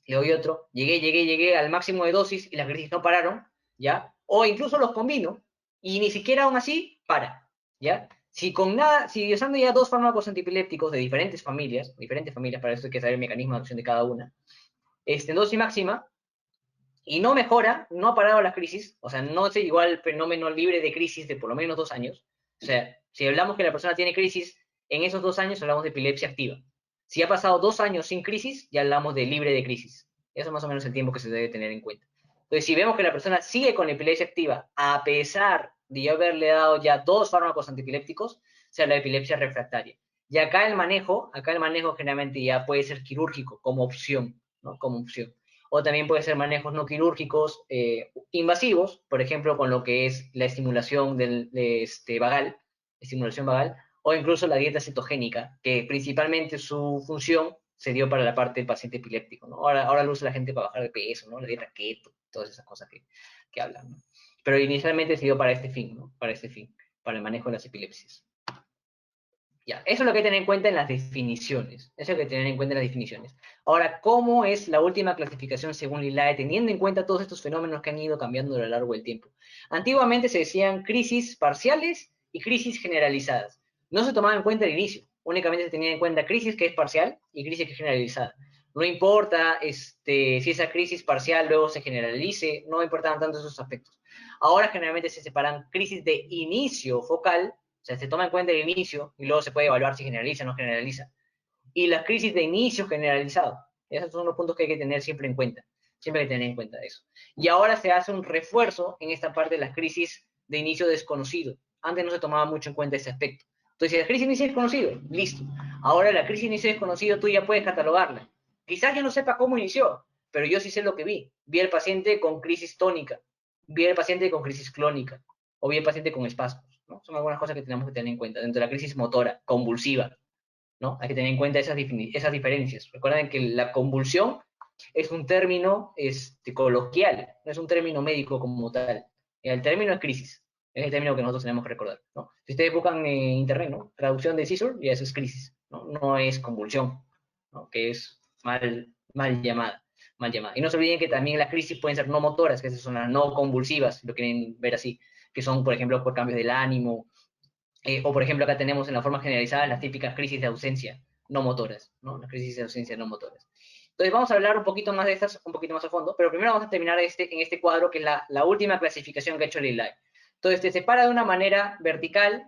llegué al máximo de dosis y las crisis no pararon, ¿ya? O incluso los combino y ni siquiera aún así para, ¿ya? Si usando ya 2 fármacos antiepilépticos de diferentes familias, para eso hay que saber el mecanismo de acción de cada una, en dosis máxima, y no mejora, no ha parado las crisis, o sea, no se llegó al fenómeno libre de crisis de por lo menos 2 años. O sea, si hablamos que la persona tiene crisis, en esos 2 años hablamos de epilepsia activa. Si ha pasado 2 años sin crisis, ya hablamos de libre de crisis. Eso es más o menos el tiempo que se debe tener en cuenta. Entonces, si vemos que la persona sigue con la epilepsia activa, a pesar de yo haberle dado ya 2 fármacos antiepilépticos, sea la epilepsia refractaria. Y acá el manejo generalmente ya puede ser quirúrgico como opción, ¿no? Como opción. O también puede ser manejos no quirúrgicos invasivos, por ejemplo, con lo que es la estimulación vagal, estimulación vagal, o incluso la dieta cetogénica, que principalmente su función se dio para la parte del paciente epiléptico, ¿no? Ahora lo usa la gente para bajar de peso, ¿no? La dieta keto, todas esas cosas que hablan, ¿no? Pero inicialmente se dio para este fin, ¿no? Para este fin, para el manejo de las epilepsias. Ya, eso es lo que hay que tener en cuenta en las definiciones. Eso es lo que hay que tener en cuenta en las definiciones. Ahora, ¿cómo es la última clasificación según Lilae, teniendo en cuenta todos estos fenómenos que han ido cambiando a lo largo del tiempo? Antiguamente se decían crisis parciales y crisis generalizadas. No se tomaba en cuenta el inicio, únicamente se tenía en cuenta crisis que es parcial y crisis que es generalizada. No importa si esa crisis parcial luego se generalice, no importaban tanto esos aspectos. Ahora generalmente se separan crisis de inicio focal, o sea, se toma en cuenta el inicio y luego se puede evaluar si generaliza o no generaliza. Y la crisis de inicio generalizado. Esos son los puntos que hay que tener siempre en cuenta. Siempre hay que tener en cuenta eso. Y ahora se hace un refuerzo en esta parte de las crisis de inicio desconocido. Antes no se tomaba mucho en cuenta ese aspecto. Entonces, si la crisis de inicio desconocido, listo. Ahora la crisis de inicio desconocido tú ya puedes catalogarla. Quizás yo no sepa cómo inició, pero yo sí sé lo que vi. Vi al paciente con crisis tónica, vi al paciente con crisis clónica, o vi al paciente con espasmos, ¿no? Son algunas cosas que tenemos que tener en cuenta. Dentro de la crisis motora, convulsiva, ¿no? Hay que tener en cuenta esas diferencias. Recuerden que la convulsión es un término coloquial, no es un término médico como tal. El término es crisis, es el término que nosotros tenemos que recordar, ¿no? Si ustedes buscan en internet, ¿no? Traducción de seizure, ya eso es crisis, ¿no? No es convulsión, ¿no? Que es mal llamada. Mal llamada. Y no se olviden que también las crisis pueden ser no motoras, que esas son las no convulsivas, si lo quieren ver así, que son, por ejemplo, por cambios del ánimo, o por ejemplo, acá tenemos en la forma generalizada las típicas crisis de ausencia no motoras, ¿no? Las crisis de ausencia no motoras. Entonces vamos a hablar un poquito más de estas, un poquito más a fondo, pero primero vamos a terminar en este cuadro, que es la última clasificación que ha hecho Lilay. Entonces te separa de una manera vertical,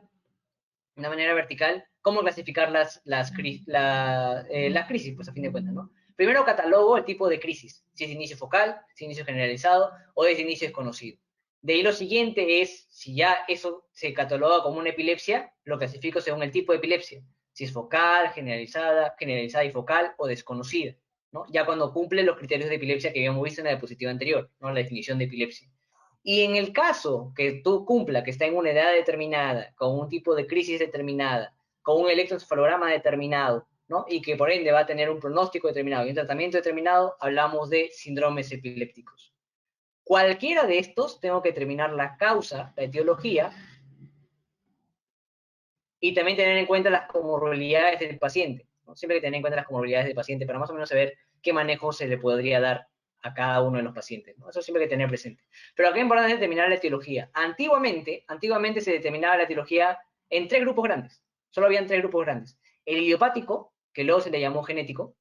cómo clasificar las crisis, pues a fin de cuentas, ¿no? Primero catalogo el tipo de crisis, si es de inicio focal, si es de inicio generalizado o es de inicio desconocido. De ahí lo siguiente es, si ya eso se cataloga como una epilepsia, lo clasifico según el tipo de epilepsia, si es focal, generalizada y focal o desconocida, ¿no? Ya cuando cumple los criterios de epilepsia que habíamos visto en la diapositiva anterior, ¿no? La definición de epilepsia. Y en el caso que tú cumpla, que está en una edad determinada, con un tipo de crisis determinada, con un electroencefalograma determinado, ¿no? Y que por ende va a tener un pronóstico determinado y un tratamiento determinado, hablamos de síndromes epilépticos. Cualquiera de estos, tengo que determinar la causa, la etiología, y también tener en cuenta las comorbilidades del paciente, ¿no? Siempre hay que tener en cuenta las comorbilidades del paciente para más o menos saber qué manejo se le podría dar a cada uno de los pacientes, ¿no? Eso siempre hay que tener presente. Pero acá es importante determinar la etiología. Antiguamente se determinaba la etiología en 3 grupos grandes. Solo habían 3 grupos grandes. El idiopático, que luego se le llamó genético,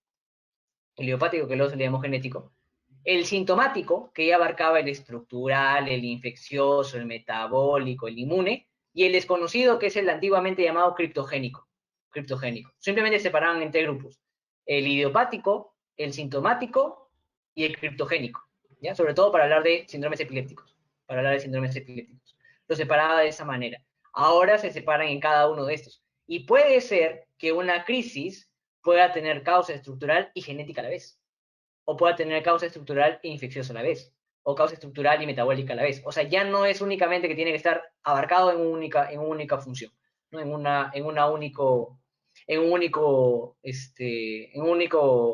el sintomático, que ya abarcaba el estructural, el infeccioso, el metabólico, el inmune, y el desconocido, que es el antiguamente llamado criptogénico. Simplemente se separaban en 3 grupos. El idiopático, el sintomático y el criptogénico. ¿Ya? Sobre todo para hablar de síndromes epilépticos. Lo separaba de esa manera. Ahora se separan en cada uno de estos. Y puede ser que una crisis pueda tener causa estructural y genética a la vez, o pueda tener causa estructural e infecciosa a la vez, o causa estructural y metabólica a la vez. O sea, ya no es únicamente que tiene que estar abarcado en una única función, ¿no? en un único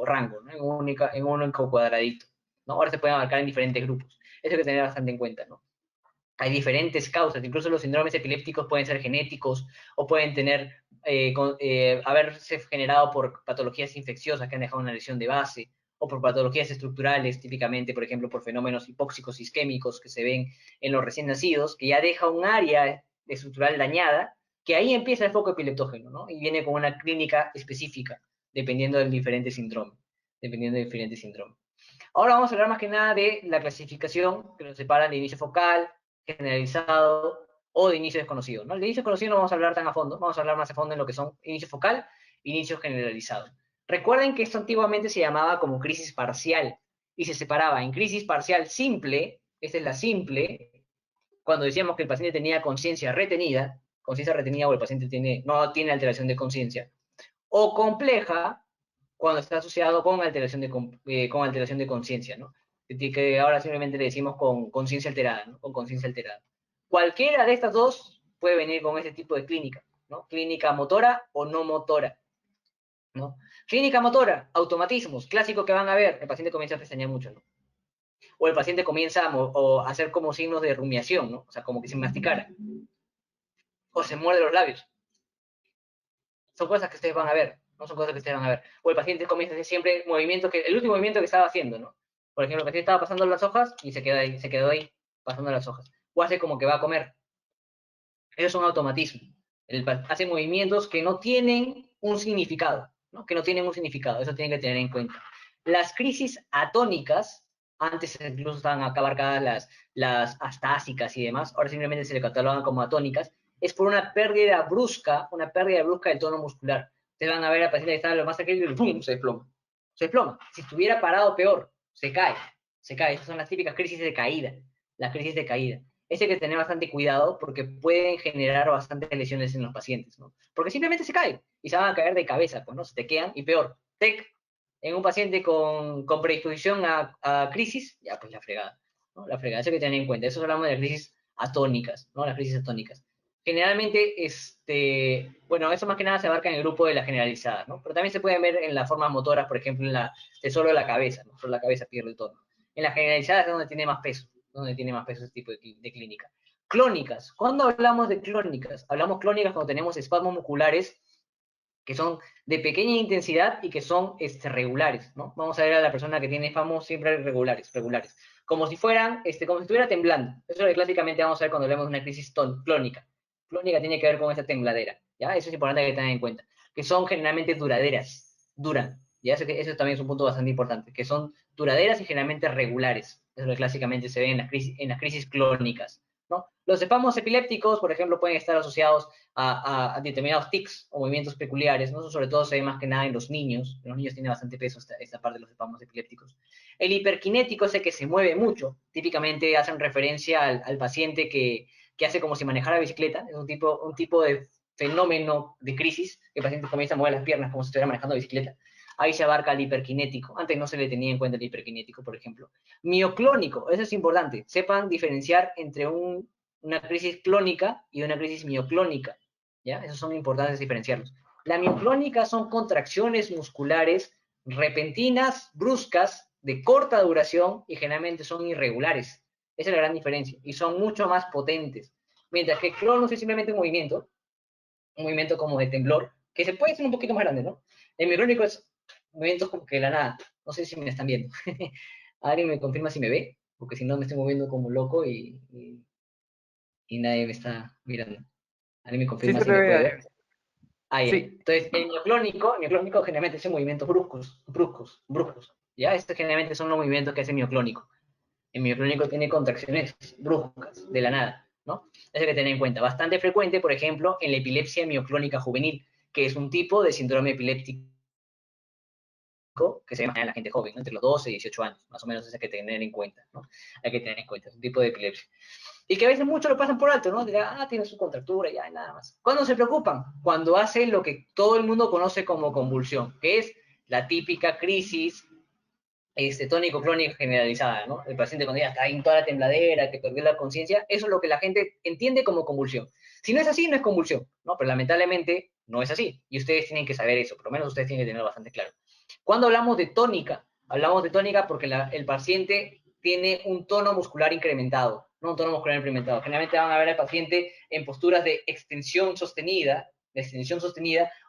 rango, ¿no? en un único cuadradito, ¿no? Ahora se pueden abarcar en diferentes grupos. Eso hay que tener bastante en cuenta, ¿no? Hay diferentes causas, incluso los síndromes epilépticos pueden ser genéticos o pueden haberse generado por patologías infecciosas que han dejado una lesión de base, o por patologías estructurales, típicamente, por ejemplo, por fenómenos hipóxicos isquémicos que se ven en los recién nacidos, que ya deja un área estructural dañada, que ahí empieza el foco epileptógeno, ¿no? Y viene con una clínica específica, dependiendo del diferente síndrome. Ahora vamos a hablar más que nada de la clasificación que nos separa de inicio focal, generalizado o de inicio desconocido, ¿no? El de inicio desconocido no vamos a hablar tan a fondo, vamos a hablar más a fondo en lo que son inicio focal e inicio generalizado. Recuerden que esto antiguamente se llamaba como crisis parcial y se separaba en crisis parcial simple, esta es la simple, cuando decíamos que el paciente tenía conciencia retenida o el paciente no tiene alteración de conciencia, o compleja, cuando está asociado con alteración de conciencia, ¿no? Que ahora simplemente le decimos con conciencia alterada, ¿no? Con conciencia alterada. Cualquiera de estas dos puede venir con este tipo de clínica, ¿no? Clínica motora o no motora, ¿no? Clínica motora, automatismos, clásico que van a ver, el paciente comienza a pestañear mucho, ¿no? O el paciente comienza a hacer como signos de rumiación, ¿no? O sea, como que se masticara, o se muerde los labios. Son cosas que ustedes van a ver, no son cosas que ustedes van a ver. O el paciente comienza a hacer siempre el último movimiento que estaba haciendo, ¿no? Por ejemplo, el paciente estaba pasando las hojas y se quedó ahí, pasando las hojas. O hace como que va a comer. Eso es un automatismo. Hace movimientos que no tienen un significado, ¿no? Que no tienen un significado, eso tienen que tener en cuenta. Las crisis atónicas, antes incluso estaban acá abarcadas las astásicas y demás, ahora simplemente se le catalogan como atónicas, es por una pérdida brusca del tono muscular. Ustedes van a ver al paciente que está lo más tranquilo y ¡pum! Se desploma. Se desploma. Si estuviera parado, peor. Se cae. Se cae. Esas son las típicas crisis de caída. Las crisis de caída. Ese hay que tener bastante cuidado porque pueden generar bastantes lesiones en los pacientes, ¿no? Porque simplemente se caen y se van a caer de cabeza, pues, ¿no? Se te quedan y peor. En un paciente con predisposición a crisis, ya pues la fregada, ¿no? La fregada, eso hay que tener en cuenta. Eso hablamos de las crisis atónicas, ¿no? Las crisis atónicas. Generalmente, bueno, eso más que nada se abarca en el grupo de la generalizada, ¿no? Pero también se pueden ver en las formas motoras, por ejemplo, de solo la cabeza, ¿no? Solo la cabeza pierde el tono. En la generalizada es donde tiene más peso, ese tipo de clínica. Clónicas. ¿Cuándo hablamos de clónicas? Hablamos clónicas cuando tenemos espasmos musculares que son de pequeña intensidad y que son regulares, ¿no? Vamos a ver a la persona que tiene espasmos siempre regulares, como si fueran, como si estuviera temblando. Eso es lo que clásicamente vamos a ver cuando hablamos de una crisis clónica. Clónica tiene que ver con esa tembladera, ¿ya? Eso es importante que tengan en cuenta, que son generalmente duran, ¿ya? Eso también es un punto bastante importante, que son duraderas y generalmente regulares. Eso es lo que clásicamente se ve en las crisis clónicas, ¿no? Los espasmos epilépticos, por ejemplo, pueden estar asociados a determinados tics o movimientos peculiares, ¿no? Eso sobre todo se ve más que nada en los niños. En los niños tiene bastante peso esta parte de los espasmos epilépticos. El hiperkinético es el que se mueve mucho. Típicamente hacen referencia al paciente que hace como si manejara bicicleta. Es un tipo de fenómeno de crisis, que el paciente comienza a mover las piernas como si estuviera manejando bicicleta. Ahí se abarca el hiperkinético. Antes no se le tenía en cuenta el hiperkinético, por ejemplo. Mioclónico, eso es importante. Sepan diferenciar entre una crisis clónica y una crisis mioclónica. ¿Ya? Esos son importantes diferenciarlos. La mioclónica son contracciones musculares repentinas, bruscas, de corta duración y generalmente son irregulares. Esa es la gran diferencia. Y son mucho más potentes. Mientras que clonus es simplemente un movimiento como de temblor, que se puede hacer un poquito más grande, ¿no? El mioclónico es movimientos como que de la nada. No sé si me están viendo. Alguien me confirma si me ve, porque si no me estoy moviendo como loco y nadie me está mirando. Alguien me Sí confirma se si te me ve. puede ver. Ah, ya. Sí. Entonces, el mioclónico generalmente son movimientos bruscos. ¿Ya? Estos generalmente son los movimientos que hace el mioclónico. El mioclónico tiene contracciones bruscas, de la nada, ¿no? Eso hay que tener en cuenta. Bastante frecuente, por ejemplo, en la epilepsia mioclónica juvenil, que es un tipo de síndrome epiléptico que se ve más en la gente joven, ¿no? Entre los 12 y 18 años, más o menos eso hay que tener en cuenta, ¿no? Hay que tener en cuenta, es un tipo de epilepsia. Y que a veces muchos lo pasan por alto, ¿no? Tiene su contractura, ya, nada más. ¿Cuándo se preocupan? Cuando hace lo que todo el mundo conoce como convulsión, que es la típica crisis tónico-clónica generalizada, ¿no? El paciente cuando ya está en toda la tembladera, que perdió la conciencia, eso es lo que la gente entiende como convulsión. Si no es así, no es convulsión, ¿no? Pero lamentablemente no es así. Y ustedes tienen que saber eso, por lo menos ustedes tienen que tenerlo bastante claro. Cuando hablamos de tónica porque el paciente tiene un tono muscular incrementado, no un tono muscular incrementado. Generalmente van a ver al paciente en posturas de extensión sostenida,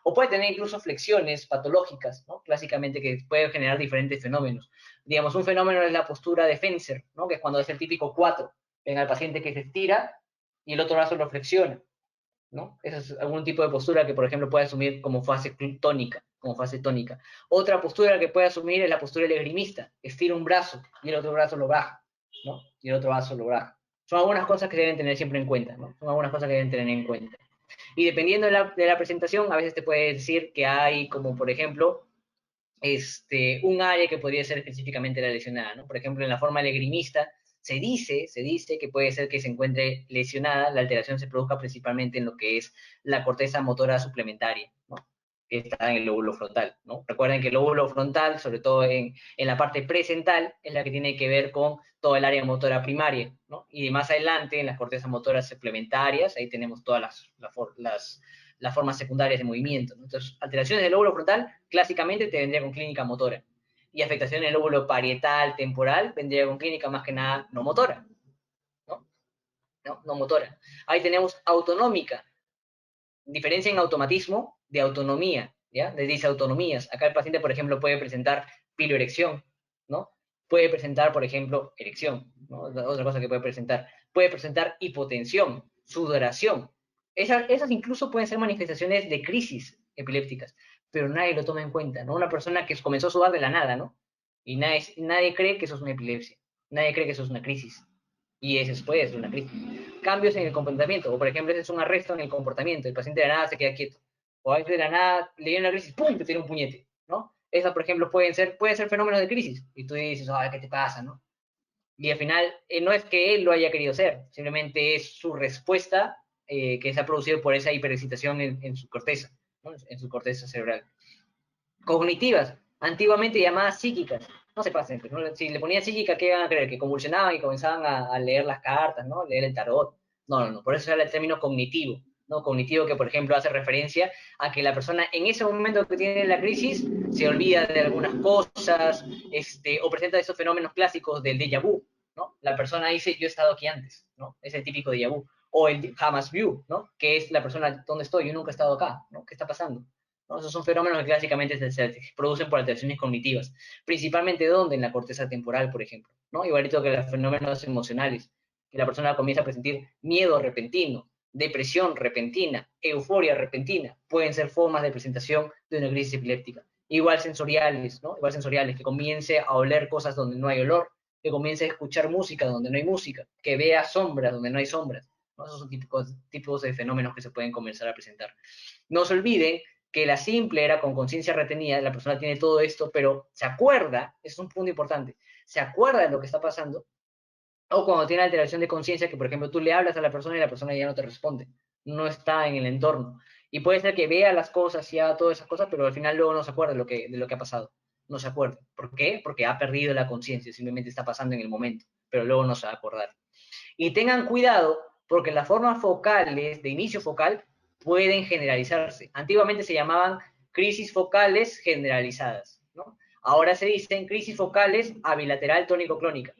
o puede tener incluso flexiones patológicas, ¿no? Clásicamente que pueden generar diferentes fenómenos. Digamos, un fenómeno es la postura de Fencer, ¿no? Que es cuando es el típico 4. Ven al paciente que se estira y el otro brazo lo flexiona. ¿no? Esa es algún tipo de postura que, por ejemplo, puede asumir como fase tónica, como fase tónica. Otra postura que puede asumir es la postura del esgrimista, estira un brazo y el otro brazo lo baja, ¿no? Y el otro brazo lo baja. Son algunas cosas que deben tener siempre en cuenta, ¿no? Son algunas cosas que deben tener en cuenta. Y dependiendo de la presentación, a veces te puede decir que hay, como por ejemplo, un área que podría ser específicamente la lesionada, ¿no? Por ejemplo, en la forma legrimista, se dice que puede ser que se encuentre lesionada, la alteración se produzca principalmente en lo que es la corteza motora suplementaria, ¿no? Que está en el lóbulo frontal, ¿no? Recuerden que el lóbulo frontal, sobre todo en la parte presental, es la que tiene que ver con todo el área motora primaria, ¿no? Y más adelante, en las cortezas motoras suplementarias, ahí tenemos todas las formas secundarias de movimiento, ¿no? Entonces, alteraciones del lóbulo frontal, clásicamente te vendría con clínica motora. Y afectación del lóbulo parietal, temporal, vendría con clínica más que nada no motora, ¿no? No motora. Ahí tenemos autonómica, diferencia en automatismo de autonomía, ¿ya? De disautonomías. Acá el paciente, por ejemplo, puede presentar piloerección, ¿no? Puede presentar, por ejemplo, erección, ¿no? Otra cosa que puede presentar. Puede presentar hipotensión, sudoración. Esas incluso pueden ser manifestaciones de crisis epilépticas, pero nadie lo toma en cuenta, ¿no? Una persona que comenzó a sudar de la nada, ¿no? Y nadie cree que eso es una epilepsia. Nadie cree que eso es una crisis. Y eso puede ser una crisis. Cambios en el comportamiento, o por ejemplo, ese es un arresto en el comportamiento, el paciente de la nada se queda quieto, o a veces de la nada le viene una crisis, ¡pum!, te tiene un puñete, ¿no? Esas, por ejemplo, pueden ser fenómenos de crisis, y tú dices, ay, ¿qué te pasa, no? Y al final, no es que él lo haya querido hacer, simplemente es su respuesta que se ha producido por esa hiperexcitación en su corteza, ¿no? En su corteza cerebral. Cognitivas, antiguamente llamadas psíquicas, no se pasen, pues, ¿no? Si le ponían psíquica, ¿qué iban a creer? Que convulsionaban y comenzaban a leer las cartas, ¿no? Leer el tarot. No, por eso era el término cognitivo, ¿no? Cognitivo que, por ejemplo, hace referencia a que la persona en ese momento que tiene la crisis se olvida de algunas cosas, o presenta esos fenómenos clásicos del déjà vu, ¿no? La persona dice, yo he estado aquí antes, ¿no? Es el típico déjà vu. O el Hamas view, ¿no? Que es la persona, ¿dónde estoy? Yo nunca he estado acá, ¿no? ¿Qué está pasando? ¿No? Esos son fenómenos que clásicamente se producen por alteraciones cognitivas, principalmente ¿dónde? En la corteza temporal, por ejemplo, ¿no? Igualito que los fenómenos emocionales, que la persona comienza a presentir miedo repentino, depresión repentina, euforia repentina, pueden ser formas de presentación de una crisis epiléptica. Igual sensoriales, ¿no? Igual sensoriales, que comience a oler cosas donde no hay olor, que comience a escuchar música donde no hay música, que vea sombras donde no hay sombras, ¿no? Esos son tipos de fenómenos que se pueden comenzar a presentar. No se olviden que la simple era con conciencia retenida, la persona tiene todo esto, pero se acuerda, es un punto importante, se acuerda de lo que está pasando, o cuando tiene alteración de conciencia, que por ejemplo tú le hablas a la persona y la persona ya no te responde, no está en el entorno. Y puede ser que vea las cosas y haga todas esas cosas, pero al final luego no se acuerda de lo que ha pasado. No se acuerda. ¿Por qué? Porque ha perdido la conciencia, simplemente está pasando en el momento, pero luego no se va a acordar. Y tengan cuidado porque las formas focales de inicio focal pueden generalizarse. Antiguamente se llamaban crisis focales generalizadas, ¿no? Ahora se dicen crisis focales abilateral tónico-clónica.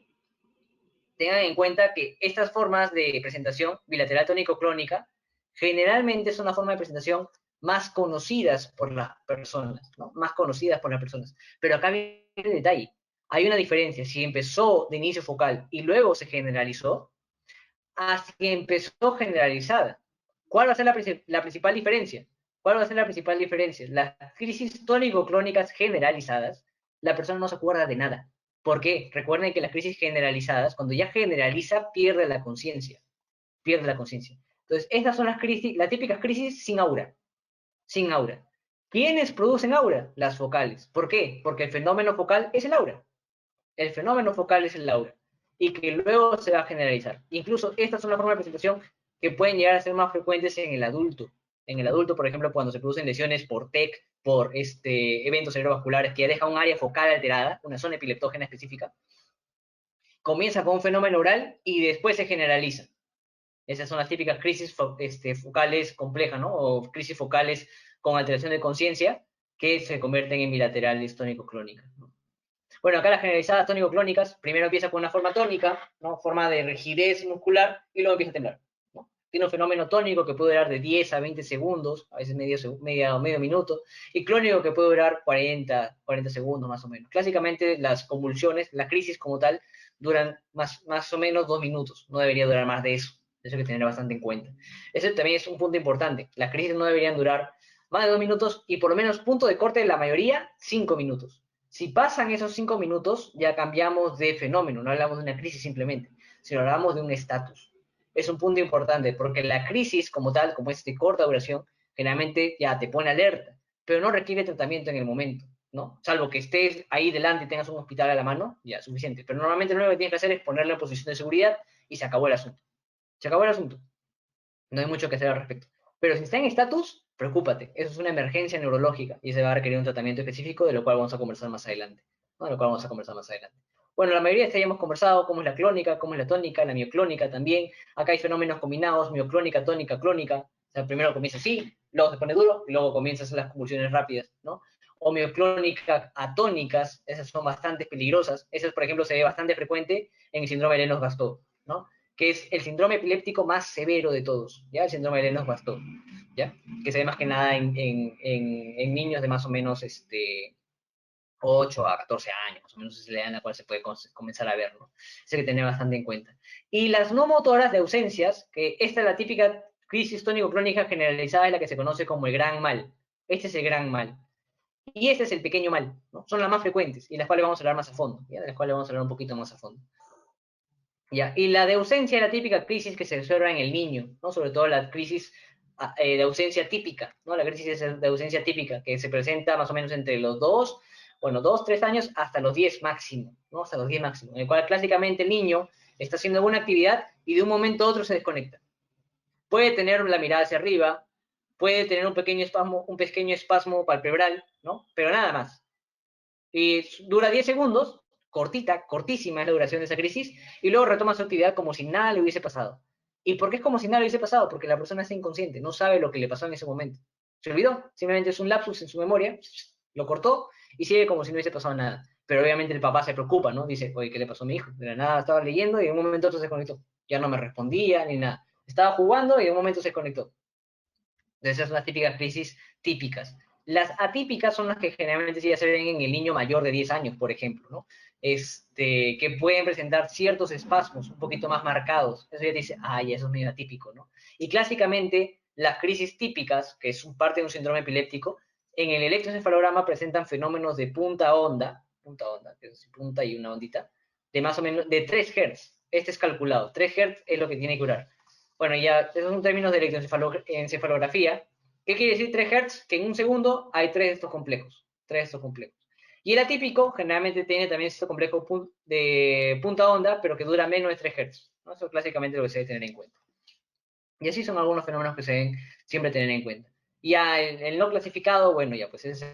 Tengan en cuenta que estas formas de presentación bilateral tónico-clónica generalmente son una forma de presentación más conocidas por las personas, ¿no? Más conocidas por las personas. Pero acá viene el detalle. Hay una diferencia. Si empezó de inicio focal y luego se generalizó, hasta que empezó generalizada. ¿Cuál va a ser la principal diferencia? ¿Cuál va a ser la principal diferencia? Las crisis tónico-clónicas generalizadas, la persona no se acuerda de nada. ¿Por qué? Recuerden que las crisis generalizadas, cuando ya generaliza, pierde la conciencia. Pierde la conciencia. Entonces, estas son las típicas crisis sin aura. Sin aura. ¿Quiénes producen aura? Las focales. ¿Por qué? Porque el fenómeno focal es el aura. El fenómeno focal es el aura y que luego se va a generalizar. Incluso estas son las formas de presentación que pueden llegar a ser más frecuentes en el adulto. En el adulto, por ejemplo, cuando se producen lesiones por TEC, por eventos cerebrovasculares que ya deja un área focal alterada, una zona epileptógena específica, comienza con un fenómeno oral y después se generaliza. Esas son las típicas crisis focales complejas, ¿no? O crisis focales con alteración de conciencia que se convierten en bilaterales tónico-clónicas, ¿no? Bueno, acá las generalizadas tónico-clónicas, primero empieza con una forma tónica, ¿no? Forma de rigidez muscular, y luego empieza a temblar, ¿no? Tiene un fenómeno tónico que puede durar de 10 a 20 segundos, a veces medio minuto, y clónico que puede durar 40 segundos más o menos. Clásicamente las convulsiones, la crisis como tal, duran más o menos 2 minutos, no debería durar más de eso, Eso hay que tener bastante en cuenta. Ese también es un punto importante. Las crisis no deberían durar más de 2 minutos y por lo menos punto de corte de la mayoría, 5 minutos. Si pasan esos 5 minutos, ya cambiamos de fenómeno, no hablamos de una crisis simplemente, sino hablamos de un estatus. Es un punto importante porque la crisis como tal, como es de corta duración, generalmente ya te pone alerta, pero no requiere tratamiento en el momento, ¿no? Salvo que estés ahí delante y tengas un hospital a la mano, ya, suficiente. Pero normalmente lo único que tienes que hacer es ponerlo en posición de seguridad y se acabó el asunto. Se acabó el asunto. No hay mucho que hacer al respecto. Pero si está en estatus, preocúpate. Eso es una emergencia neurológica y se va a requerir un tratamiento específico, de lo cual vamos a conversar más adelante. ¿No? De lo cual vamos a conversar más adelante. Bueno, la mayoría de estas ya hemos conversado, cómo es la clónica, cómo es la tónica, la mioclónica también. Acá hay fenómenos combinados, mioclónica, tónica, clónica. O sea, primero comienza así, luego se pone duro, y luego comienzan a hacer las convulsiones rápidas, ¿no? O mioclónica atónicas, esas son bastante peligrosas. Eso, por ejemplo, se ve bastante frecuente en el síndrome de Lennox-Gastaut, ¿no? Que es el síndrome epiléptico más severo de todos, ¿ya? El síndrome de Lennox-Gastaut, ¿ya? Que se ve más que nada en niños de más o menos 8 a 14 años, más o menos es la edad en la cual se puede comenzar a verlo. Eso hay que tener bastante en cuenta. Y las no motoras de ausencias, que esta es la típica crisis tónico-crónica generalizada, es la que se conoce como el gran mal. Este es el gran mal. Y este es el pequeño mal, ¿no? Son las más frecuentes y las cuales vamos a hablar más a fondo, ¿ya? De las cuales vamos a hablar un poquito más a fondo. ¿Ya? Y la de ausencia es la típica crisis que se observa en el niño, ¿no? Sobre todo la crisis de ausencia típica, ¿no? La crisis de ausencia típica, que se presenta más o menos entre los 2, bueno, 2, 3 años, hasta los 10 máximo, ¿no? Hasta los 10 máximo, en el cual clásicamente el niño está haciendo alguna actividad y de un momento a otro se desconecta. Puede tener la mirada hacia arriba, puede tener un pequeño espasmo palpebral, ¿no? Pero nada más. Y dura 10 segundos, cortita, cortísima es la duración de esa crisis, y luego retoma su actividad como si nada le hubiese pasado. ¿Y por qué es como si nada le hubiese pasado? Porque la persona está inconsciente, no sabe lo que le pasó en ese momento. Se olvidó, simplemente es un lapsus en su memoria, lo cortó y sigue como si no hubiese pasado nada. Pero obviamente el papá se preocupa, ¿no? Dice, oye, ¿qué le pasó a mi hijo? De la nada estaba leyendo y en un momento otro se conectó. Ya no me respondía ni nada. Estaba jugando y en un momento se conectó. Entonces, esas son las típicas crisis típicas. Las atípicas son las que generalmente sí ya se ven en el niño mayor de 10 años, por ejemplo, ¿no? Que pueden presentar ciertos espasmos un poquito más marcados. Eso ya dice, ay, eso es medio atípico, ¿no? Y clásicamente, las crisis típicas, que es parte de un síndrome epiléptico, en el electroencefalograma presentan fenómenos de punta onda, que es punta y una ondita, de más o menos de 3 Hz. Este es calculado. 3 Hz es lo que tiene que durar. Bueno, ya, esos son términos de electroencefalografía. ¿Qué quiere decir 3 Hz? Que en un segundo hay 3 de estos complejos. 3 de estos complejos. Y el atípico generalmente tiene también este complejo de punta onda, pero que dura menos de 3 Hz, ¿no? Eso es clásicamente lo que se debe tener en cuenta. Y así son algunos fenómenos que se deben siempre tener en cuenta. Y ya el no clasificado, bueno, ya pues es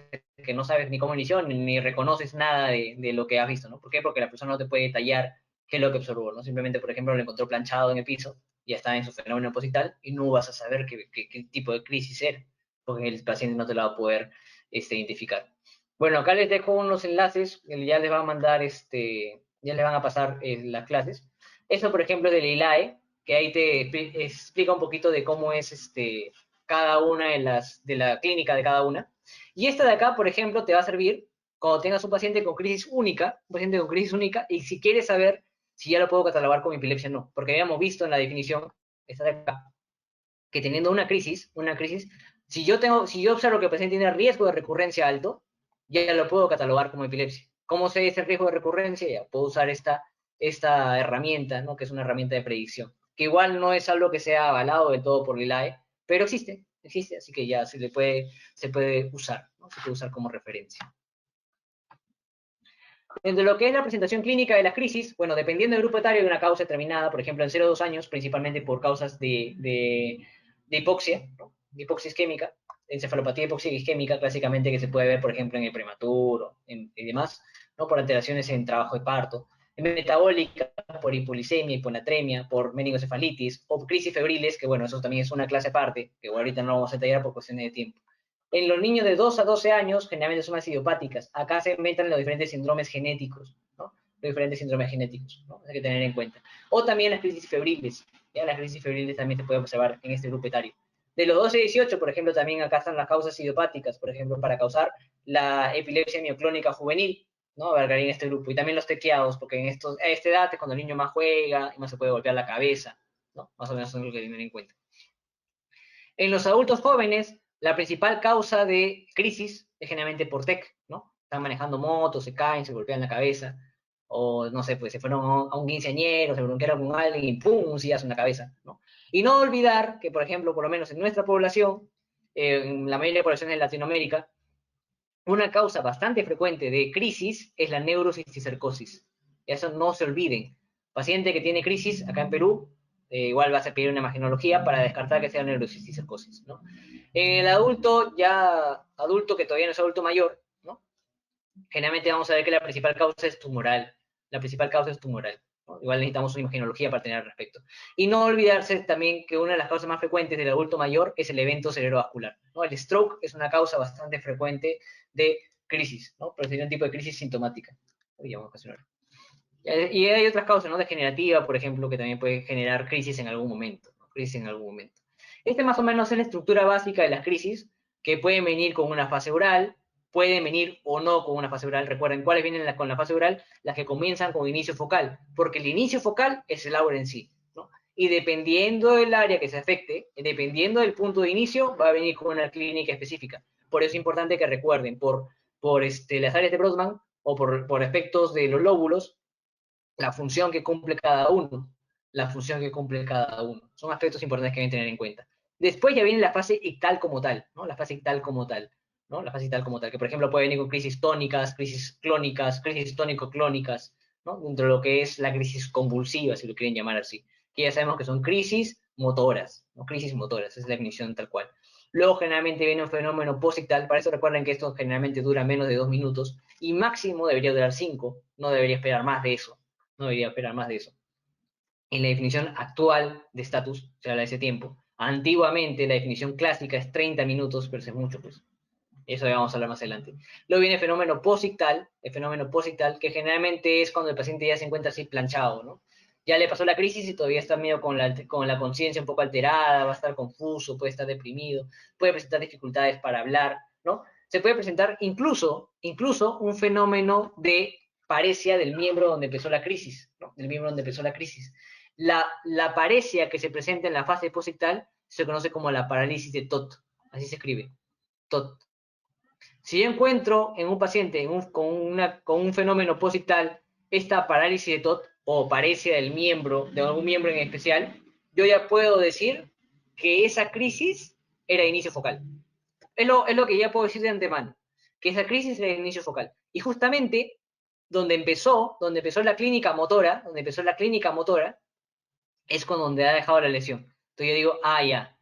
que no sabes ni cómo inició, ni reconoces nada de lo que has visto, ¿no? ¿Por qué? Porque la persona no te puede detallar qué es lo que observó, ¿no? Simplemente, por ejemplo, lo encontró planchado en el piso, ya está en su fenómeno posital, y no vas a saber qué tipo de crisis era, porque el paciente no te lo va a poder identificar. Bueno, acá les dejo unos enlaces, ya les va a mandar, ya les van a pasar las clases. Eso, por ejemplo, del ILAE, que ahí te explica un poquito de cómo es cada una de la clínica de cada una. Y esta de acá, por ejemplo, te va a servir cuando tengas un paciente con crisis única, y si quieres saber si ya lo puedo catalogar como epilepsia o no, porque habíamos visto en la definición, esta de acá, que teniendo una crisis, si yo observo que el paciente tiene riesgo de recurrencia alto, ya lo puedo catalogar como epilepsia. ¿Cómo sé ese riesgo de recurrencia? Ya puedo usar esta herramienta, ¿no? Que es una herramienta de predicción, que igual no es algo que sea avalado del todo por el ILAE, pero existe, así que ya se puede usar, ¿no? Se puede usar como referencia. Dentro de lo que es la presentación clínica de la crisis, bueno, dependiendo del grupo etario de una causa determinada, por ejemplo, en 0 a 2 años, principalmente por causas de hipoxia, ¿no? De hipoxia isquémica, encefalopatía hipoxia isquémica, clásicamente que se puede ver, por ejemplo, en el prematuro y demás, ¿no? Por alteraciones en trabajo de parto, en metabólica, por hipolisemia, hiponatremia, por meningocefalitis, o crisis febriles, que bueno, eso también es una clase aparte, que ahorita no lo vamos a detallar por cuestiones de tiempo. En los niños de 2 a 12 años, generalmente son más idiopáticas. Acá se metan los diferentes síndromes genéticos, ¿no? Los diferentes síndromes genéticos, ¿no? Hay que tener en cuenta. O también las crisis febriles. Ya las crisis febriles también se puede observar en este grupo etario. De los 12 a 18, por ejemplo, también acá están las causas idiopáticas, por ejemplo, para causar la epilepsia mioclónica juvenil, ¿no? Abarcaría en este grupo. Y también los tequiados, porque a esta edad es cuando el niño más juega y más se puede golpear la cabeza, ¿no? Más o menos es lo que tener en cuenta. En los adultos jóvenes, la principal causa de crisis es generalmente por TEC, ¿no? Están manejando motos, se caen, se golpean la cabeza, o no sé, pues se fueron a un quinceañero, se bronquearon con alguien y ¡pum! Un sillazo en la cabeza, ¿no? Y no olvidar que, por ejemplo, por lo menos en nuestra población, en la mayoría de poblaciones de Latinoamérica, una causa bastante frecuente de crisis es la neurocisticercosis. Eso no se olviden. Paciente que tiene crisis acá en Perú, igual vas a pedir una imagenología para descartar que sea neurocisticercosis, ¿no? En el adulto, ya adulto que todavía no es adulto mayor, ¿no? Generalmente vamos a ver que la principal causa es tumoral. La principal causa es tumoral, ¿no? Igual necesitamos una imagenología para tener al respecto. Y no olvidarse también que una de las causas más frecuentes del adulto mayor es el evento cerebrovascular, ¿no? El stroke es una causa bastante frecuente de crisis, ¿no? Pero sería un tipo de crisis sintomática. Y hay otras causas, ¿no? Degenerativa, por ejemplo, que también puede generar crisis en algún momento, ¿no? Crisis en algún momento. Este más o menos es la estructura básica de las crisis, que pueden venir con una fase oral, pueden venir o no con una fase oral. Recuerden, ¿cuáles vienen con la fase oral? Las que comienzan con inicio focal, porque el inicio focal es el aura en sí, ¿no? Y dependiendo del área que se afecte, dependiendo del punto de inicio, va a venir con una clínica específica. Por eso es importante que recuerden, por las áreas de Brodmann o por efectos de los lóbulos, la función que cumple cada uno, la función que cumple cada uno. Son aspectos importantes que deben tener en cuenta. Después ya viene la fase ictal como tal, ¿no? La fase ictal como tal, ¿no? La fase ictal como tal, que por ejemplo puede venir con crisis tónicas, crisis clónicas, crisis tónico-clónicas, ¿no? Dentro de lo que es la crisis convulsiva, si lo quieren llamar así, que ya sabemos que son crisis motoras, ¿no? Crisis motoras, es la definición tal cual. Luego generalmente viene un fenómeno posictal, para eso recuerden que esto generalmente dura menos de 2 minutos, y máximo debería durar 5, no debería esperar más de eso, no debería esperar más de eso. En la definición actual de estatus, se habla de ese tiempo. Antiguamente la definición clásica es 30 minutos, pero es mucho, pues. Eso ya vamos a hablar más adelante. Luego viene el fenómeno posictal, que generalmente es cuando el paciente ya se encuentra así planchado, ¿no? Ya le pasó la crisis y todavía está medio con la conciencia un poco alterada, va a estar confuso, puede estar deprimido, puede presentar dificultades para hablar, ¿no? Se puede presentar incluso un fenómeno de paresia del miembro donde empezó la crisis, ¿no? Del miembro donde empezó la crisis. La paresia que se presenta en la fase posictal se conoce como la parálisis de TOT, así se escribe, TOT. Si yo encuentro en un paciente con un fenómeno posictal esta parálisis de TOT o paresia del miembro, de algún miembro en especial, yo ya puedo decir que esa crisis era inicio focal. Es lo que ya puedo decir de antemano, que esa crisis era inicio focal. Y justamente donde empezó la clínica motora, es con donde ha dejado la lesión. Entonces yo digo, ya,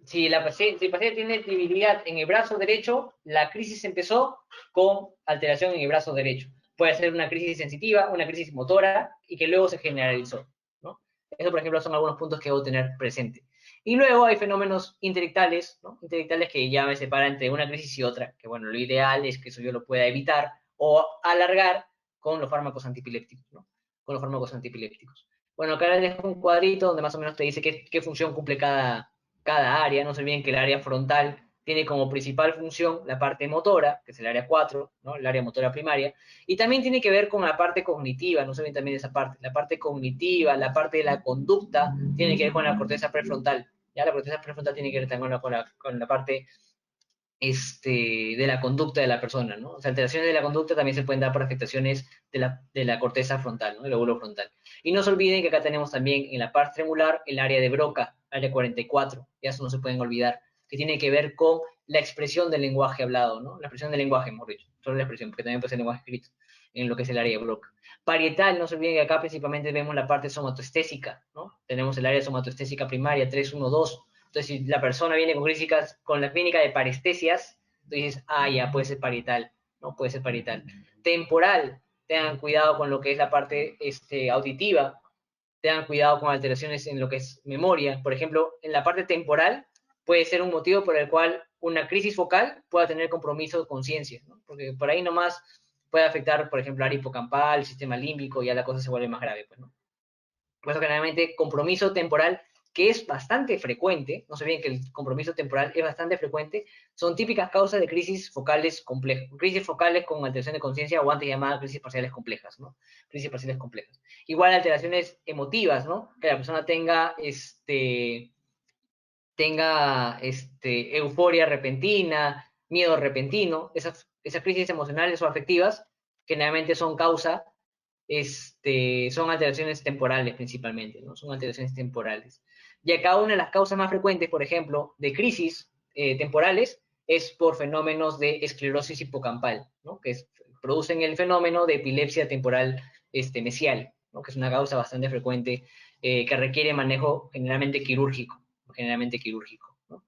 si el paciente tiene debilidad en el brazo derecho, la crisis empezó con alteración en el brazo derecho. Puede ser una crisis sensitiva, una crisis motora, y que luego se generalizó, ¿no? Eso, por ejemplo, son algunos puntos que debo tener presente. Y luego hay fenómenos intelectuales, ¿no? Intelectuales que ya me separan entre una crisis y otra, que bueno, lo ideal es que eso yo lo pueda evitar o alargar con los fármacos antipilépticos, ¿no? Con los fármacos antipilépticos. Bueno, acá les dejo un cuadrito donde más o menos te dice qué función cumple cada área. No se olviden que el área frontal tiene como principal función la parte motora, que es el área 4, ¿no? El área motora primaria, y también tiene que ver con la parte cognitiva, no se olviden también de esa parte. La parte cognitiva, la parte de la conducta, tiene que ver con la corteza prefrontal. Ya la corteza prefrontal tiene que ver también con la parte de la conducta de la persona, ¿no? O sea, alteraciones de la conducta también se pueden dar por afectaciones de la corteza frontal, ¿no? Del lóbulo frontal. Y no se olviden que acá tenemos también en la parte tremular el área de Broca, área 44, ya eso no se pueden olvidar, que tiene que ver con la expresión del lenguaje hablado, ¿no? La expresión del lenguaje, mejor dicho, solo la expresión, porque también puede ser lenguaje escrito, en lo que es el área de Broca. Parietal, no se olviden que acá principalmente vemos la parte somatoestésica, ¿no? Tenemos el área somatoestésica primaria, 3, 1, 2. Entonces, si la persona viene con la clínica de parestesias, tú dices, ya, puede ser parietal, no puede ser parietal. Temporal, tengan cuidado con lo que es la parte auditiva, tengan cuidado con alteraciones en lo que es memoria. Por ejemplo, en la parte temporal puede ser un motivo por el cual una crisis focal pueda tener compromiso de conciencia, ¿no? Porque por ahí nomás puede afectar, por ejemplo, área hipocampal, el sistema límbico, y ya la cosa se vuelve más grave, pues, ¿no? Por eso generalmente compromiso temporal que es bastante frecuente, no se olviden que el compromiso temporal es bastante frecuente, son típicas causas de crisis focales complejas, crisis focales con alteración de conciencia o antes llamadas crisis parciales complejas, ¿no? Crisis parciales complejas. Igual alteraciones emotivas, ¿no? Que la persona tenga, euforia repentina, miedo repentino, esas crisis emocionales o afectivas generalmente son causa, son alteraciones temporales principalmente, ¿no? Son alteraciones temporales. Y acá una de las causas más frecuentes, por ejemplo, de crisis temporales es por fenómenos de esclerosis hipocampal, ¿no? Producen el fenómeno de epilepsia temporal mesial, ¿no? Que es una causa bastante frecuente que requiere manejo generalmente quirúrgico, ¿no?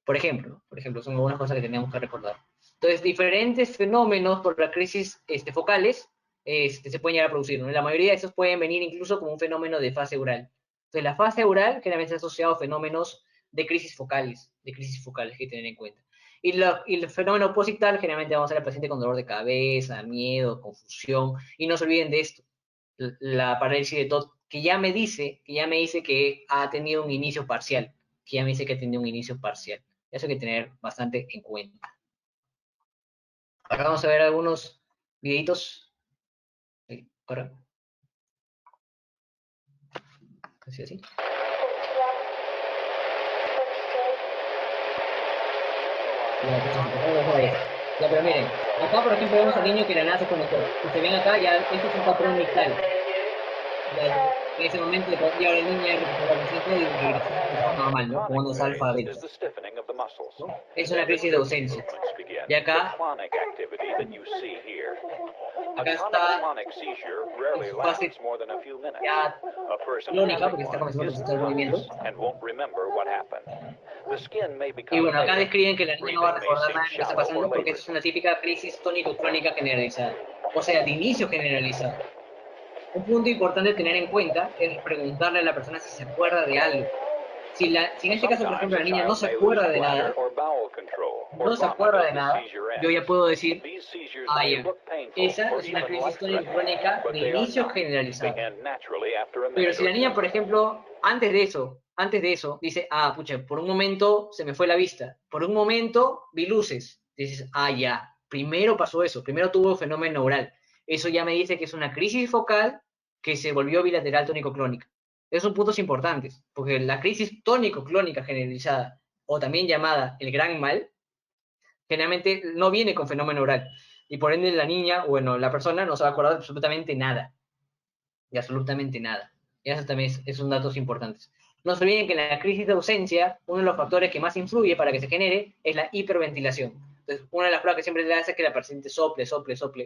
Por ejemplo, son algunas cosas que tenemos que recordar. Entonces, diferentes fenómenos por las crisis focales se pueden llegar a producir, ¿no? La mayoría de estos pueden venir incluso como un fenómeno de fase oral. Entonces, la fase oral generalmente está asociado a fenómenos de crisis focales que hay que tener en cuenta. Y el fenómeno posictal, generalmente vamos a ver al paciente con dolor de cabeza, miedo, confusión, y no se olviden de esto, la parálisis de TOT, que ya me dice que ha tenido un inicio parcial, Eso hay que tener bastante en cuenta. Acá vamos a ver algunos videitos. Ahora. Así. Ya, pero miren, acá por ejemplo vemos al niño que la nada se conectó. Y se ven acá, ya, esto es un patrón mictal. En ese momento, ya el niño ya recuperó el centro y regresó a su forma normal, ¿no? Como unos alfa betas, ¿no? Es una crisis de ausencia. Y acá está en su fase ya clónica, porque está comenzando a presentar movimientos. Y bueno, acá describen que la niña no va a recordar nada de lo que está pasando porque es una típica crisis tónico-clónica generalizada, o sea, de inicio generalizado. Un punto importante a tener en cuenta es preguntarle a la persona si se acuerda de algo. Si en este caso, por ejemplo, la niña no se acuerda de nada, yo ya puedo decir, esa es una crisis tónico-clónica de inicio generalizado. Pero si la niña, por ejemplo, antes de eso, dice, pucha, por un momento se me fue la vista, por un momento vi luces, dices, ya, primero pasó eso, primero tuvo fenómeno oral. Eso ya me dice que es una crisis focal que se volvió bilateral tónico-clónica. Esos son puntos importantes, porque la crisis tónico-clónica generalizada, o también llamada el gran mal, generalmente no viene con fenómeno oral. Y por ende la niña, bueno, la persona no se va a acordar de absolutamente nada. De absolutamente nada. Y eso también es un datos importantes. No se olviden que en la crisis de ausencia, uno de los factores que más influye para que se genere es la hiperventilación. Entonces, una de las pruebas que siempre le hace es que la paciente sople,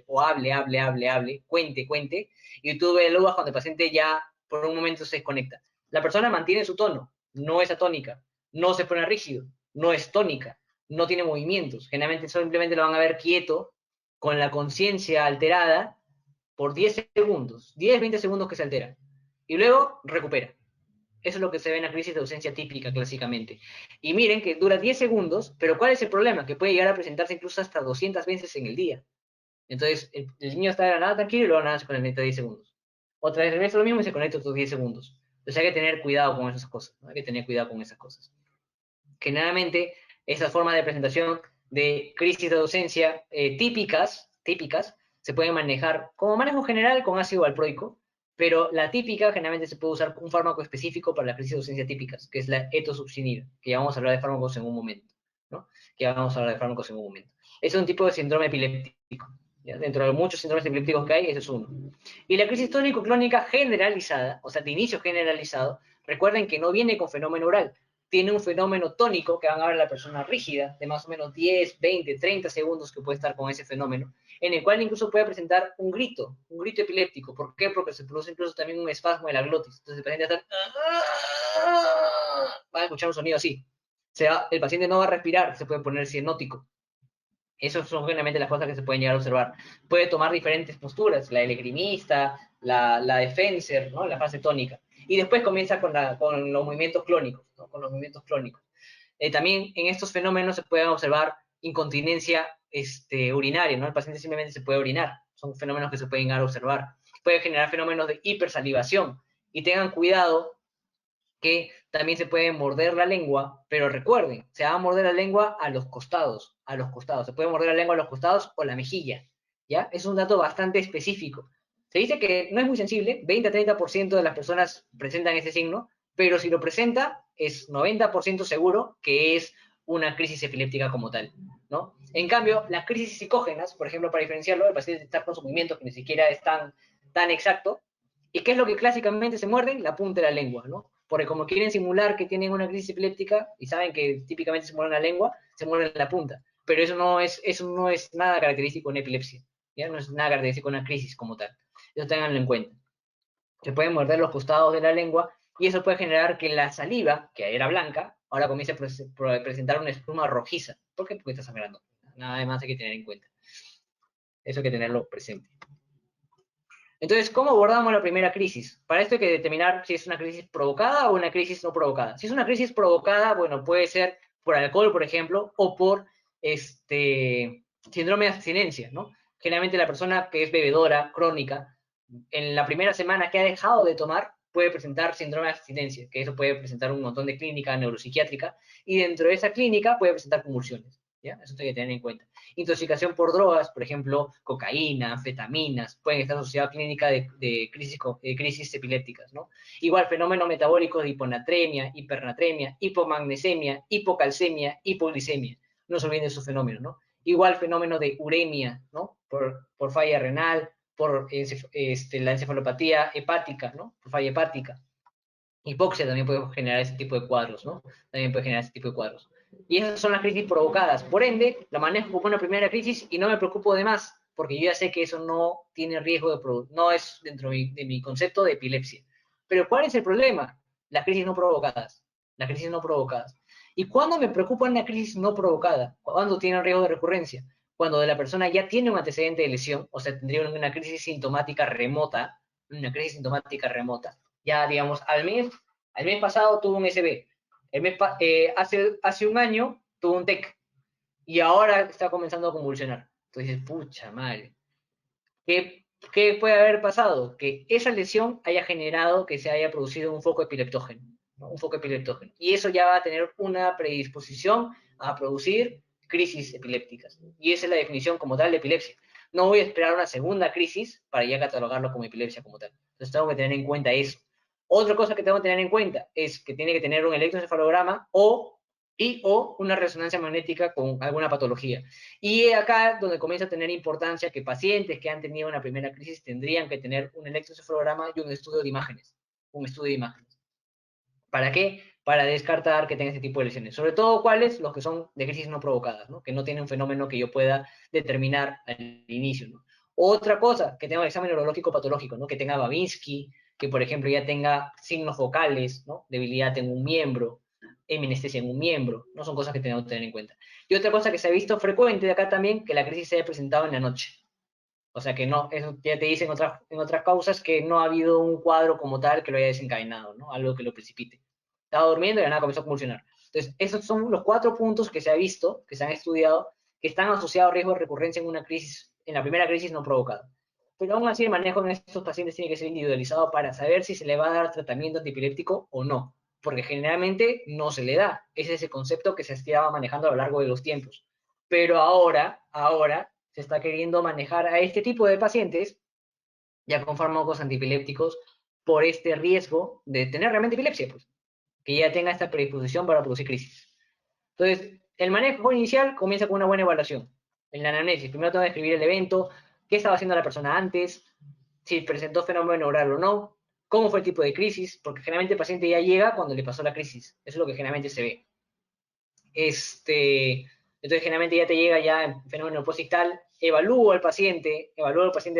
o hable, cuente, y tú ves luego cuando el paciente ya por un momento se desconecta. La persona mantiene su tono, no es atónica, no se pone rígido, no es tónica, no tiene movimientos. Generalmente simplemente lo van a ver quieto, con la conciencia alterada, por 10 segundos, 10, 20 segundos que se altera. Y luego recupera. Eso es lo que se ve en la crisis de ausencia típica, clásicamente. Y miren que dura 10 segundos, pero ¿cuál es el problema? Que puede llegar a presentarse incluso hasta 200 veces en el día. Entonces, el niño está de la nada tranquilo y luego nada se conecta 10 segundos. Otra vez regresa lo mismo y se conecta otros 10 segundos. Entonces hay que tener cuidado con esas cosas, ¿no? Hay que tener cuidado con esas cosas. Generalmente, esas formas de presentación de crisis de ausencia típicas, se pueden manejar como manejo general con ácido valproico, pero la típica generalmente se puede usar un fármaco específico para las crisis de ausencia típicas, que es la etosuxinib, que ya vamos a hablar de fármacos en un momento, ¿no? Es un tipo de síndrome epiléptico. ¿Ya? Dentro de muchos síndromes epilépticos que hay, ese es uno. Y la crisis tónico-clónica generalizada, o sea, de inicio generalizado, recuerden que no viene con fenómeno oral, tiene un fenómeno tónico que van a ver la persona rígida, de más o menos 10, 20, 30 segundos que puede estar con ese fenómeno, en el cual incluso puede presentar un grito epiléptico. ¿Por qué? Porque se produce incluso también un espasmo de la glotis. Entonces el paciente va a escuchar un sonido así. El paciente no va a respirar, se puede poner cianótico. Esas son generalmente las cosas que se pueden llegar a observar. Puede tomar diferentes posturas, la del esgrimista, la de Fencer, ¿no? La fase tónica. Y después comienza con los movimientos clónicos, ¿no? También en estos fenómenos se puede observar incontinencia urinaria, ¿no? El paciente simplemente se puede orinar. Son fenómenos que se pueden llegar a observar. Puede generar fenómenos de hipersalivación. Y tengan cuidado que También se puede morder la lengua, pero recuerden, se va a morder la lengua a los costados, Se puede morder la lengua a los costados o la mejilla, ¿ya? Es un dato bastante específico. Se dice que no es muy sensible, 20 a 30% de las personas presentan ese signo, pero si lo presenta, es 90% seguro que es una crisis epiléptica como tal, ¿no? En cambio, las crisis psicógenas, por ejemplo, para diferenciarlo, el paciente está con sus movimientos que ni siquiera es tan exacto, ¿y qué es lo que clásicamente se muerden? La punta de la lengua, ¿no? Porque como quieren simular que tienen una crisis epiléptica y saben que típicamente se mueren la lengua, se mueren la punta. Pero eso no es nada característico en epilepsia, ¿ya? No es nada característico en una crisis como tal. Eso tenganlo en cuenta. Se pueden morder los costados de la lengua y eso puede generar que la saliva, que era blanca, ahora comience a presentar una espuma rojiza. ¿Por qué? Porque está sangrando. Nada más hay que tener en cuenta. Eso hay que tenerlo presente. Entonces, ¿cómo abordamos la primera crisis? Para esto hay que determinar si es una crisis provocada o una crisis no provocada. Si es una crisis provocada, bueno, puede ser por alcohol, por ejemplo, o por síndrome de abstinencia, ¿no? Generalmente la persona que es bebedora crónica, en la primera semana que ha dejado de tomar, puede presentar síndrome de abstinencia, que eso puede presentar un montón de clínica neuropsiquiátrica, y dentro de esa clínica puede presentar convulsiones, ¿ya? Eso hay que tener en cuenta. Intoxicación por drogas, por ejemplo, cocaína, anfetaminas, pueden estar asociadas a clínica de crisis epilépticas, ¿no? Igual fenómenos metabólicos de hiponatremia, hipernatremia, hipomagnesemia, hipocalcemia, hipoglicemia. No se olviden de esos fenómenos, ¿no? Igual fenómeno de uremia, ¿no? Por falla renal, por la encefalopatía hepática, ¿no? Por falla hepática. Hipoxia también puede generar ese tipo de cuadros, ¿no? También puede generar ese tipo de cuadros. Y esas son las crisis provocadas. Por ende, la manejo como una primera crisis y no me preocupo de más, porque yo ya sé que eso no tiene riesgo no es dentro de mi concepto de epilepsia. Pero ¿cuál es el problema? Las crisis no provocadas. Las crisis no provocadas. ¿Y cuándo me preocupa una crisis no provocada? ¿Cuándo tiene riesgo de recurrencia? Cuando la persona ya tiene un antecedente de lesión, o sea, tendría una crisis sintomática remota, ya digamos, al mes pasado tuvo un SB, hace un año tuvo un TEC, y ahora está comenzando a convulsionar. Entonces, pucha madre, ¿qué puede haber pasado? Que esa lesión haya generado que se haya producido un foco epileptógeno, ¿no? Un foco epileptógeno. Y eso ya va a tener una predisposición a producir crisis epilépticas. Y esa es la definición como tal de epilepsia. No voy a esperar una segunda crisis para ya catalogarlo como epilepsia como tal. Entonces tengo que tener en cuenta eso. Otra cosa que tengo que tener en cuenta es que tiene que tener un electroencefalograma o una resonancia magnética con alguna patología. Y acá donde comienza a tener importancia que pacientes que han tenido una primera crisis tendrían que tener un electroencefalograma y un estudio de imágenes. Un estudio de imágenes. ¿Para qué? Para descartar que tenga este tipo de lesiones. Sobre todo, ¿cuáles? Los que son de crisis no provocadas, ¿no? Que no tienen un fenómeno que yo pueda determinar al inicio, ¿no? Otra cosa, que tenga un examen neurológico patológico, ¿no? Que tenga Babinski, que por ejemplo ya tenga signos vocales, ¿no? Debilidad en un miembro, heminestesia en un miembro, ¿no? Son cosas que tenemos que tener en cuenta. Y otra cosa que se ha visto frecuente de acá también, que la crisis se haya presentado en la noche. O sea que no, eso ya te dice en otras causas que no ha habido un cuadro como tal que lo haya desencadenado, ¿no? Algo que lo precipite. Estaba durmiendo y de nada comenzó a convulsionar. Entonces, esos son los 4 puntos que se ha visto, que se han estudiado, que están asociados a riesgo de recurrencia en una crisis, en la primera crisis no provocada. Pero aún así el manejo en estos pacientes tiene que ser individualizado para saber si se le va a dar tratamiento antipiléptico o no, porque generalmente no se le da. Ese es el concepto que se estaba manejando a lo largo de los tiempos. Pero ahora se está queriendo manejar a este tipo de pacientes ya con fármacos antipilépticos por este riesgo de tener realmente epilepsia, pues, que ya tenga esta predisposición para producir crisis. Entonces, el manejo inicial comienza con una buena evaluación. En la anamnesis, primero tengo que describir el evento, qué estaba haciendo la persona antes, si presentó fenómeno neural o no, cómo fue el tipo de crisis, porque generalmente el paciente ya llega cuando le pasó la crisis. Eso es lo que generalmente se ve. Entonces generalmente ya te llega ya en fenómeno posictal, evalúo al paciente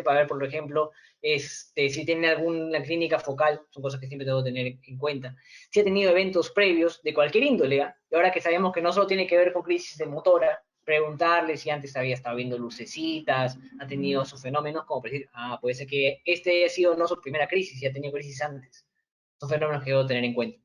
para ver, por ejemplo, si tiene alguna clínica focal, son cosas que siempre tengo que tener en cuenta, si ha tenido eventos previos de cualquier índole, ¿eh? Y ahora que sabemos que no solo tiene que ver con crisis de motora, preguntarle si antes había estado viendo lucecitas, ha tenido sus fenómenos, como por decir, puede ser que este haya sido no su primera crisis, ya ha tenido crisis antes. Son fenómenos que debo tener en cuenta.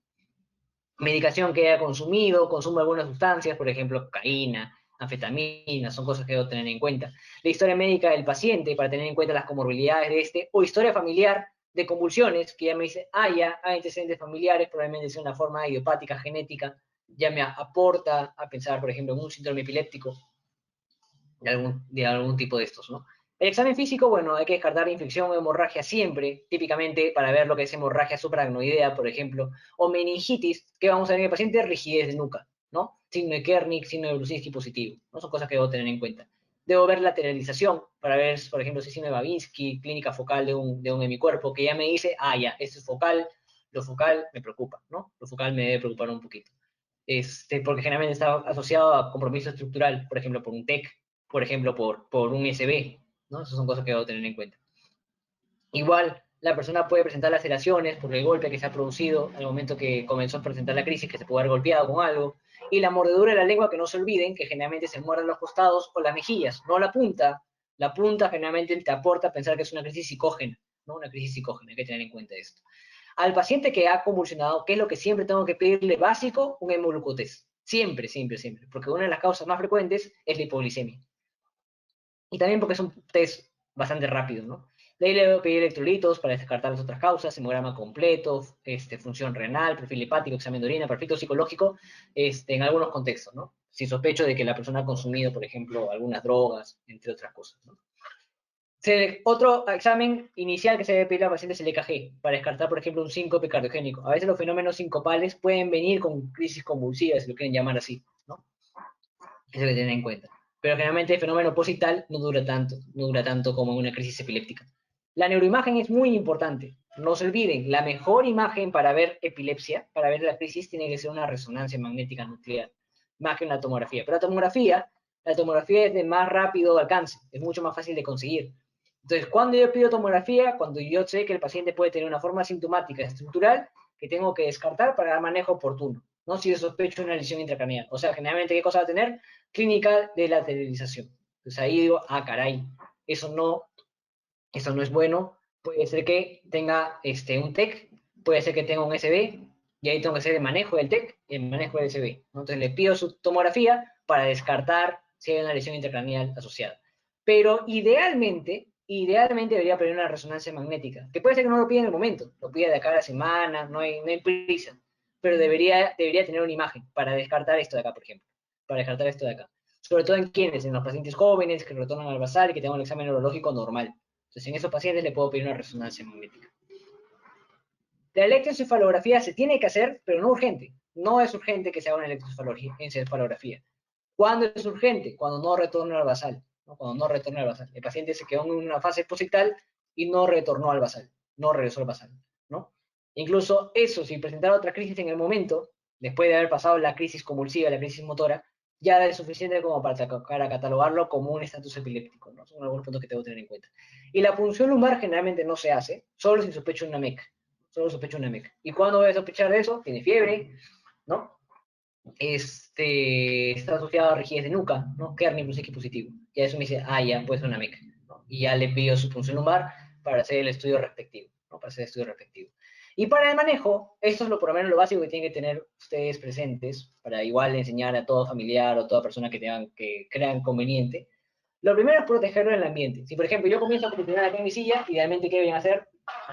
Medicación que haya consumido, consumo de algunas sustancias, por ejemplo, cocaína, anfetamina, son cosas que debo tener en cuenta. La historia médica del paciente, para tener en cuenta las comorbilidades de este, o historia familiar, de convulsiones, que ya me dice, ya hay antecedentes familiares, probablemente sea una forma idiopática genética, ya me aporta a pensar, por ejemplo, en un síndrome epiléptico de algún tipo de estos, ¿no? El examen físico, bueno, hay que descartar infección o hemorragia siempre, típicamente para ver lo que es hemorragia supraracnoidea, por ejemplo, o meningitis, que vamos a ver en el paciente, rigidez de nuca, ¿no? Signo de Kernick, signo de Brusitsky positivo, ¿no? Son cosas que debo tener en cuenta. Debo ver lateralización para ver, por ejemplo, si signo de Babinski, clínica focal de un hemicuerpo, que ya me dice, ya, esto es focal, lo focal me preocupa, ¿no? Lo focal me debe preocupar un poquito. Porque generalmente está asociado a compromiso estructural, por ejemplo, por un TEC, por ejemplo, por un SB, ¿no? Esas son cosas que debo tener en cuenta. Igual, la persona puede presentar laceraciones por el golpe que se ha producido al momento que comenzó a presentar la crisis, que se puede haber golpeado con algo, y la mordedura de la lengua, que no se olviden, que generalmente se muerden los costados o las mejillas, no la punta. La punta generalmente te aporta a pensar que es una crisis psicógena, ¿no? Una crisis psicógena, hay que tener en cuenta esto. Al paciente que ha convulsionado, ¿qué es lo que siempre tengo que pedirle básico? Un hemoglucotest. Siempre, siempre, siempre. Porque una de las causas más frecuentes es la hipoglicemia. Y también porque es un test bastante rápido, ¿no? De ahí le voy a pedir electrolitos para descartar las otras causas, hemograma completo, función renal, perfil hepático, examen de orina, perfil psicológico, en algunos contextos, ¿no? Sin sospecho de que la persona ha consumido, por ejemplo, algunas drogas, entre otras cosas, ¿no? Otro examen inicial que se debe pedir al paciente es el EKG, para descartar, por ejemplo, un síncope cardiogénico. A veces los fenómenos sincopales pueden venir con crisis convulsivas, si lo quieren llamar así, ¿no? Eso hay que tener en cuenta. Pero generalmente el fenómeno posital no dura tanto como una crisis epiléptica. La neuroimagen es muy importante. No se olviden, la mejor imagen para ver epilepsia, para ver la crisis, tiene que ser una resonancia magnética nuclear, más que una tomografía. Pero la tomografía es de más rápido alcance, es mucho más fácil de conseguir. Entonces, cuando yo pido tomografía, cuando yo sé que el paciente puede tener una forma sintomática estructural que tengo que descartar para dar manejo oportuno, ¿no? Si yo sospecho una lesión intracraneal. O sea, generalmente, ¿qué cosa va a tener? Clínica de lateralización. Entonces ahí digo, caray, eso no es bueno. Puede ser que tenga un TEC, puede ser que tenga un SB, y ahí tengo que hacer el manejo del TEC y el manejo del SB, ¿no? Entonces le pido su tomografía para descartar si hay una lesión intracraneal asociada. Pero idealmente debería pedir una resonancia magnética, que puede ser que no lo pida en el momento, lo pida de acá a la semana, no hay prisa, pero debería tener una imagen para descartar esto de acá, por ejemplo, para descartar esto de acá. Sobre todo en quienes, en los pacientes jóvenes que retornan al basal y que tengan un examen neurológico normal. Entonces, en esos pacientes le puedo pedir una resonancia magnética. La electroencefalografía se tiene que hacer, pero no urgente. No es urgente que se haga una electroencefalografía. ¿Cuándo es urgente? Cuando no retorna al basal, ¿no? Cuando no retorna al basal. El paciente se quedó en una fase posictal y no retornó al basal, no regresó al basal, ¿no? Incluso eso, si presentara otra crisis en el momento, después de haber pasado la crisis convulsiva, la crisis motora, ya es suficiente como para catalogarlo como un estatus epiléptico, ¿no? Son algunos puntos que tengo que tener en cuenta. Y la punción lumbar generalmente no se hace, solo si sospecho una MEC. Solo sospecho una MEC. ¿Y cuándo voy a sospechar de eso? Tiene fiebre, ¿no? Está asociado a rigidez de nuca, ¿no? Kernick Brusitsky positivo. Ya eso me dice, ya, puede ser una MEC, ¿no? Y ya le pido su punción lumbar para hacer el estudio respectivo, ¿no? Para hacer el estudio respectivo. Y para el manejo, esto es por lo menos lo básico que tienen que tener ustedes presentes, para igual enseñar a todo familiar o toda persona que crean conveniente. Lo primero es protegerlo en el ambiente. Si, por ejemplo, yo comienzo a funcionar aquí en mi silla, idealmente, ¿qué deben hacer?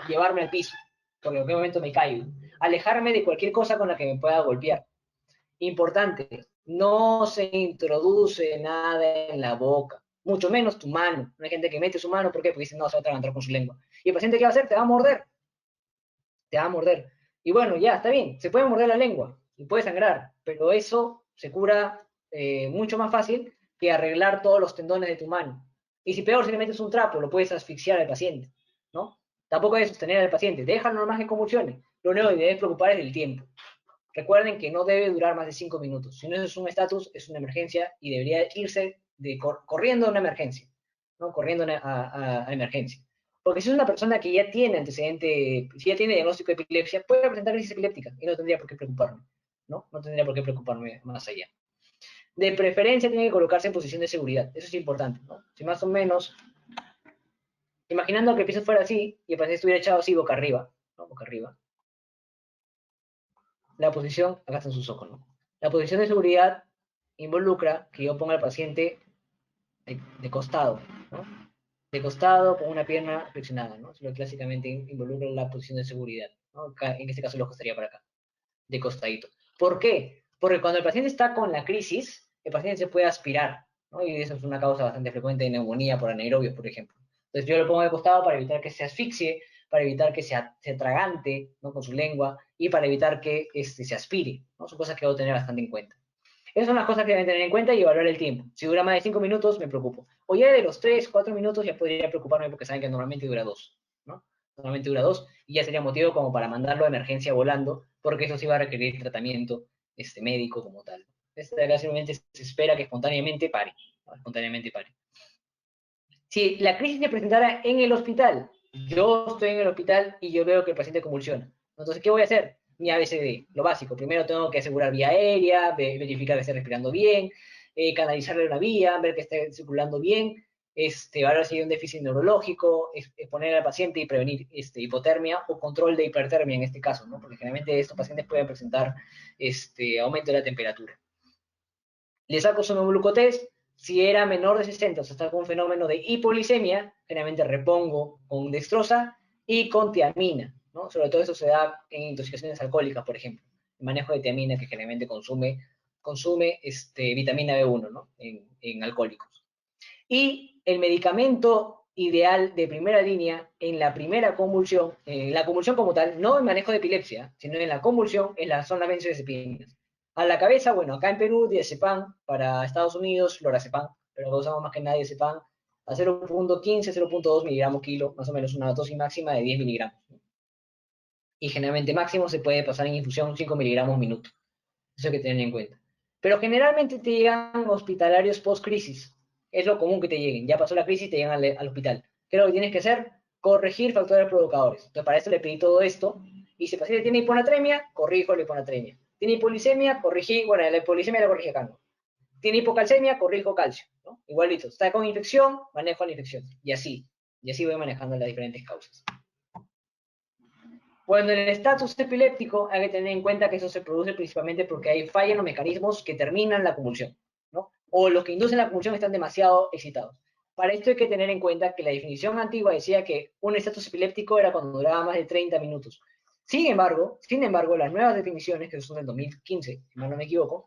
Llevarme al piso, porque en cualquier momento me caigo. Alejarme de cualquier cosa con la que me pueda golpear. Importante, no se introduce nada en la boca, mucho menos tu mano. No hay gente que mete su mano, ¿por qué? Porque dice, no, se va a atragantar con su lengua. Y el paciente, ¿qué va a hacer? Te va a morder. Te va a morder. Y bueno, ya, está bien, se puede morder la lengua y puede sangrar, pero eso se cura mucho más fácil que arreglar todos los tendones de tu mano. Y si peor, si le metes un trapo, lo puedes asfixiar al paciente, ¿no? Tampoco hay que sostener al paciente, déjalo nomás que convulsione. Lo único que debes preocupar es del tiempo. Recuerden que no debe durar más de 5 minutos. Si no es un estatus, es una emergencia y debería irse corriendo a una emergencia, ¿no? Corriendo a emergencia. Porque si es una persona que ya tiene antecedente, si ya tiene diagnóstico de epilepsia, puede presentar crisis epiléptica y no tendría por qué preocuparme, ¿no? No tendría por qué preocuparme más allá. De preferencia tiene que colocarse en posición de seguridad, eso es importante, ¿no? Si más o menos, imaginando que el piso fuera así y el paciente estuviera echado así boca arriba, ¿no? Boca arriba. La posición, acá están sus ojos, ¿no? La posición de seguridad involucra que yo ponga al paciente de costado, ¿no? de costado con una pierna flexionada, ¿no? Eso clásicamente involucra la posición de seguridad, ¿no? En este caso el ojo estaría para acá, de costadito. ¿Por qué? Porque cuando el paciente está con la crisis, el paciente se puede aspirar, ¿no? Y eso es una causa bastante frecuente de neumonía por anaerobios, por ejemplo. Entonces yo lo pongo de costado para evitar que se asfixie, para evitar que se atragante, ¿no? Con su lengua y para evitar que se aspire, ¿no? Son cosas que debo tener bastante en cuenta. Esas son las cosas que deben tener en cuenta y evaluar el tiempo. Si dura más de 5 minutos, me preocupo. O ya de los 3, 4 minutos ya podría preocuparme porque saben que normalmente dura 2, ¿no? Normalmente dura 2 y ya sería motivo como para mandarlo de emergencia volando, porque eso sí va a requerir tratamiento médico como tal. Simplemente se espera que espontáneamente pare, ¿no? Espontáneamente pare. Si la crisis se presentara en el hospital, yo estoy en el hospital y yo veo que el paciente convulsiona. Entonces, ¿qué voy a hacer? Mi ABCD, lo básico. Primero tengo que asegurar vía aérea, verificar que esté respirando bien, canalizarle una vía, ver que esté circulando bien, ahora si hay un déficit neurológico, exponer al paciente y prevenir hipotermia o control de hipertermia en este caso, ¿no? Porque generalmente estos pacientes pueden presentar aumento de la temperatura. Le saco su glucotest, si era menor de 60, o sea, está con un fenómeno de hipoglicemia, generalmente repongo con dextrosa y con tiamina, ¿no? Sobre todo eso se da en intoxicaciones alcohólicas, por ejemplo. El manejo de tiamina que generalmente consume vitamina B1, ¿no? En alcohólicos. Y el medicamento ideal de primera línea en la primera convulsión, en la convulsión como tal, no en manejo de epilepsia, sino en la convulsión, son las benzodiazepinas. A la cabeza, bueno, acá en Perú, diazepam, para Estados Unidos, lorazepam, pero lo usamos más que nada diazepam, a 0.15, 0.2 miligramos kilo, más o menos una dosis máxima de 10 miligramos. Y generalmente máximo se puede pasar en infusión 5 miligramos minuto. Eso hay que tener en cuenta. Pero generalmente te llegan hospitalarios post-crisis. Es lo común que te lleguen. Ya pasó la crisis y te llegan al hospital. ¿Qué es lo que tienes que hacer? Corregir factores provocadores. Entonces, para eso le pedí todo esto. Y si el paciente tiene hiponatremia, corrijo la hiponatremia. Tiene hipoglicemia, corrigí, bueno, la hipoglicemia la corrigí acá, ¿no? Tiene hipocalcemia, corrijo calcio, ¿no? Igualito. Está con infección, manejo la infección. Y así. Y así voy manejando las diferentes causas. Cuando el estatus epiléptico, hay que tener en cuenta que eso se produce principalmente porque hay falla en los mecanismos que terminan la convulsión, ¿no? O los que inducen la convulsión están demasiado excitados. Para esto hay que tener en cuenta que la definición antigua decía que un estatus epiléptico era cuando duraba más de 30 minutos. Sin embargo, las nuevas definiciones, que son del 2015, si mal no me equivoco,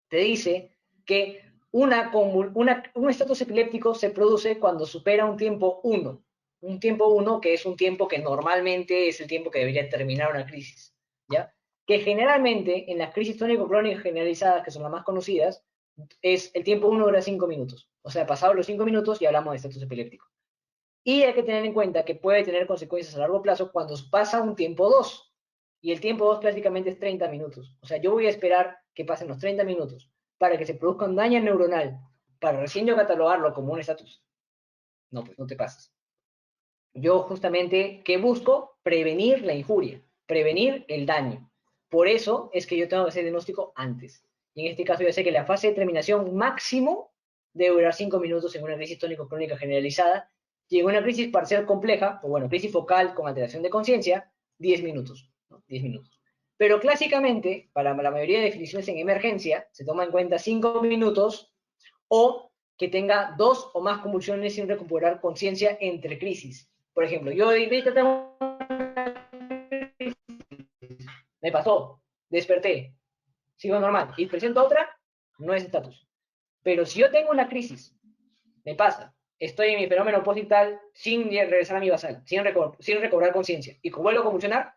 te dice que un estatus epiléptico se produce cuando supera un tiempo 1. Un tiempo 1 que es un tiempo que normalmente es el tiempo que debería terminar una crisis, ¿ya? Que generalmente en las crisis tónico-crónicas generalizadas, que son las más conocidas, el tiempo 1 dura 5 minutos. O sea, pasados los 5 minutos ya hablamos de estatus epiléptico. Y hay que tener en cuenta que puede tener consecuencias a largo plazo cuando pasa un tiempo 2. Y el tiempo 2 prácticamente es 30 minutos. O sea, yo voy a esperar que pasen los 30 minutos para que se produzca un daño neuronal, para recién yo catalogarlo como un estatus. No, pues no te pases. Yo justamente, ¿qué busco? Prevenir la injuria, prevenir el daño. Por eso es que yo tengo que hacer el diagnóstico antes. Y en este caso yo sé que la fase de terminación máximo debe durar 5 minutos en una crisis tónico-crónica generalizada y en una crisis parcial compleja, o bueno, crisis focal con alteración de conciencia, 10 minutos, ¿no? 10 minutos. Pero clásicamente, para la mayoría de definiciones en emergencia, se toma en cuenta 5 minutos o que tenga 2 o más convulsiones sin recuperar conciencia entre crisis. Por ejemplo, yo ahorita tengo... Me pasó, desperté, sigo normal y presento otra, no es estatus. Pero si yo tengo una crisis, me pasa, estoy en mi fenómeno postal sin regresar a mi basal, sin recobrar conciencia, y vuelvo a convulsionar,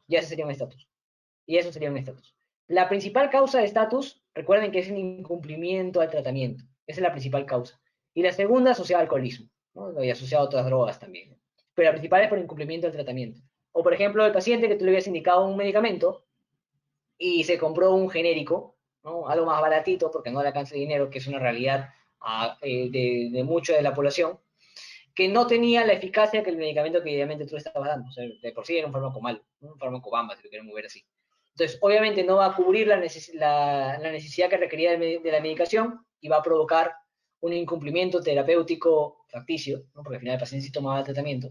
ya ese sería un estatus. Y eso sería un estatus. La principal causa de estatus, recuerden que es el incumplimiento al tratamiento. Esa es la principal causa. Y la segunda asociada al alcoholismo, ¿no? Y asociado a otras drogas también. Pero la principal es por incumplimiento del tratamiento. O por ejemplo, el paciente que tú le habías indicado un medicamento y se compró un genérico, ¿no? Algo más baratito porque no le alcanza el dinero, que es una realidad de mucha de la población, que no tenía la eficacia que el medicamento que idealmente tú le estabas dando. O sea, de por sí era un fármaco malo, un fármaco bamba, si lo queremos ver así. Entonces, obviamente no va a cubrir la necesidad que requería de la medicación y va a provocar un incumplimiento terapéutico facticio, ¿no? Porque al final el paciente sí tomaba el tratamiento,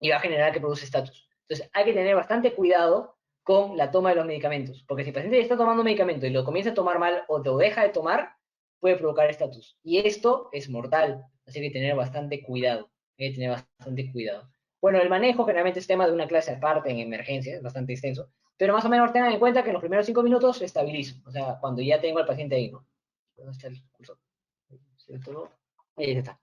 y va a generar que produce estatus. Entonces, hay que tener bastante cuidado con la toma de los medicamentos, porque si el paciente está tomando un medicamento y lo comienza a tomar mal o lo deja de tomar, puede provocar estatus. Y esto es mortal. Así que tener bastante cuidado. Hay que tener bastante cuidado. Bueno, el manejo generalmente es tema de una clase aparte en emergencia, es bastante extenso, pero más o menos tengan en cuenta que en los primeros 5 minutos se estabilizo, o sea, cuando ya tengo al paciente ahí, ¿no? ¿Dónde está el cursor? ¿Cierto? Ahí está.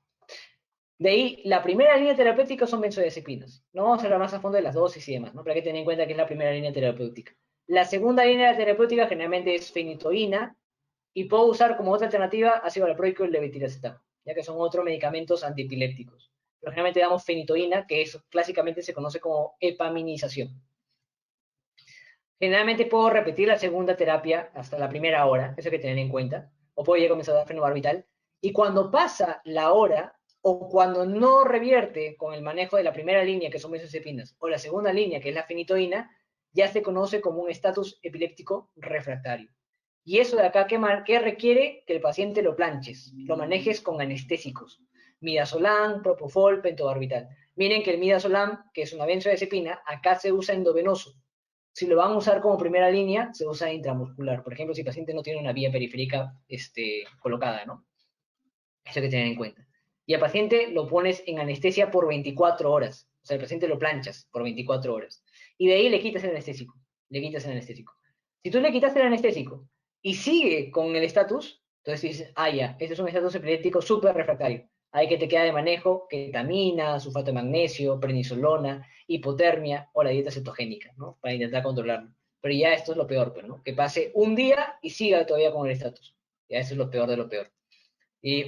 De ahí, la primera línea terapéutica son benzodiazepinas. No vamos a hablar más a fondo de las dosis y demás, ¿no? Pero hay que tener en cuenta que es la primera línea terapéutica. La segunda línea terapéutica generalmente es fenitoína y puedo usar como otra alternativa ácido valproico y levetiracetam, ya que son otros medicamentos antiepilépticos. Pero generalmente damos fenitoína, que es, clásicamente se conoce como epaminización. Generalmente puedo repetir la segunda terapia hasta la primera hora, eso hay que tener en cuenta, o puedo ya comenzar a dar fenobarbital, y cuando pasa la hora, o cuando no revierte con el manejo de la primera línea, que son benzodiazepinas, o la segunda línea, que es la fenitoína, ya se conoce como un estatus epiléptico refractario. Y eso de acá, ¿qué requiere? Que el paciente lo planches, lo manejes con anestésicos. Midazolam, propofol, pentobarbital. Miren que el midazolam, que es una benzodiazepina, acá se usa endovenoso. Si lo van a usar como primera línea, se usa intramuscular. Por ejemplo, si el paciente no tiene una vía periférica colocada, ¿no? Eso hay que tener en cuenta. Y al paciente lo pones en anestesia por 24 horas. O sea, el paciente lo planchas por 24 horas. Y de ahí le quitas el anestésico. Le quitas el anestésico. Si tú le quitas el anestésico y sigue con el estatus, entonces dices, ah, ya, este es un estatus epiléptico súper refractario. Ahí que te queda de manejo ketamina, sulfato de magnesio, prednisolona, hipotermia o la dieta cetogénica, ¿no? Para intentar controlarlo. Pero ya esto es lo peor, pues, ¿no? Que pase un día y siga todavía con el estatus. Ya eso es lo peor de lo peor.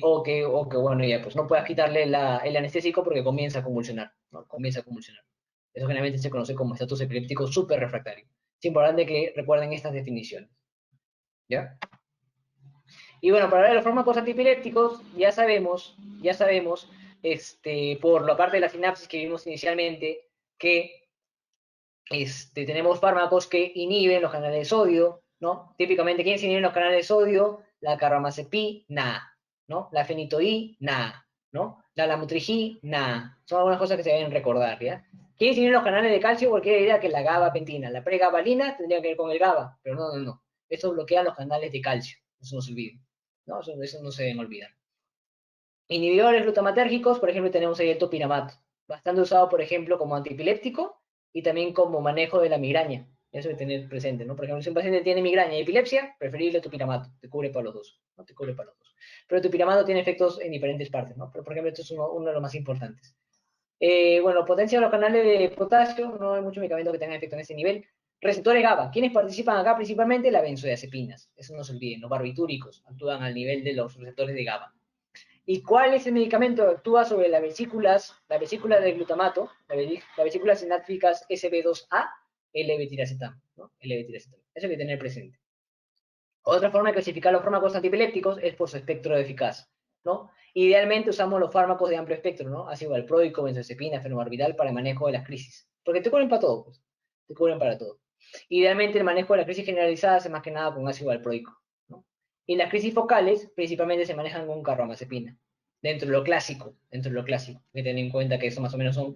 O que bueno, ya, pues no puedas quitarle el anestésico porque comienza a convulsionar, ¿no? Comienza a convulsionar. Eso generalmente se conoce como estatus epiléptico súper refractario. Es importante que recuerden estas definiciones, ¿ya? Y bueno, para hablar de los fármacos antiepilépticos, ya sabemos, por la parte de la sinapsis que vimos inicialmente, que tenemos fármacos que inhiben los canales de sodio, ¿no? Típicamente, ¿quiénes inhiben los canales de sodio? La carbamazepina, ¿no? La fenitoína, ¿no? La lamotrigina, son algunas cosas que se deben recordar, ¿ya? ¿Quiénes inhiben los canales de calcio? Cualquier idea que la gabapentina, la pregabalina tendría que ver con el GABA, pero no. Estos bloquean los canales de calcio, eso no se olvide, ¿no? Eso no se deben olvidar. Inhibidores glutamatérgicos, por ejemplo, tenemos ahí el topiramato, bastante usado, por ejemplo, como antiepiléptico y también como manejo de la migraña. Eso hay que tener presente, ¿no? Por ejemplo, si un paciente tiene migraña y epilepsia, preferible topiramato, te cubre para los dos, ¿no? Te cubre para los dos. Pero el topiramato tiene efectos en diferentes partes, ¿no? Pero, por ejemplo, esto es uno de los más importantes. Bueno, potencia de los canales de potasio, no hay mucho medicamento que tenga efecto en ese nivel. Receptores GABA, ¿quiénes participan acá? Principalmente las benzodiazepinas, eso no se olviden, los barbitúricos actúan al nivel de los receptores de GABA. ¿Y cuál es el medicamento que actúa sobre las vesículas, la vesícula del glutamato, las vesículas sinápticas SB2A? El levetiracetam, ¿no? El levetiracetam. Eso hay que tener presente. Otra forma de clasificar los fármacos antiepilépticos es por su espectro de eficacia, ¿no? Idealmente usamos los fármacos de amplio espectro, ¿no? Ácido valproico, benzodiazepina, fenobarbital para el manejo de las crisis. Porque te cubren para todo, pues. Te cubren para todo. Idealmente el manejo de la crisis generalizada se más que nada con ácido valproico, ¿no? Y las crisis focales principalmente se manejan con carbamazepina. Dentro de lo clásico, hay que tener en cuenta que eso más o menos son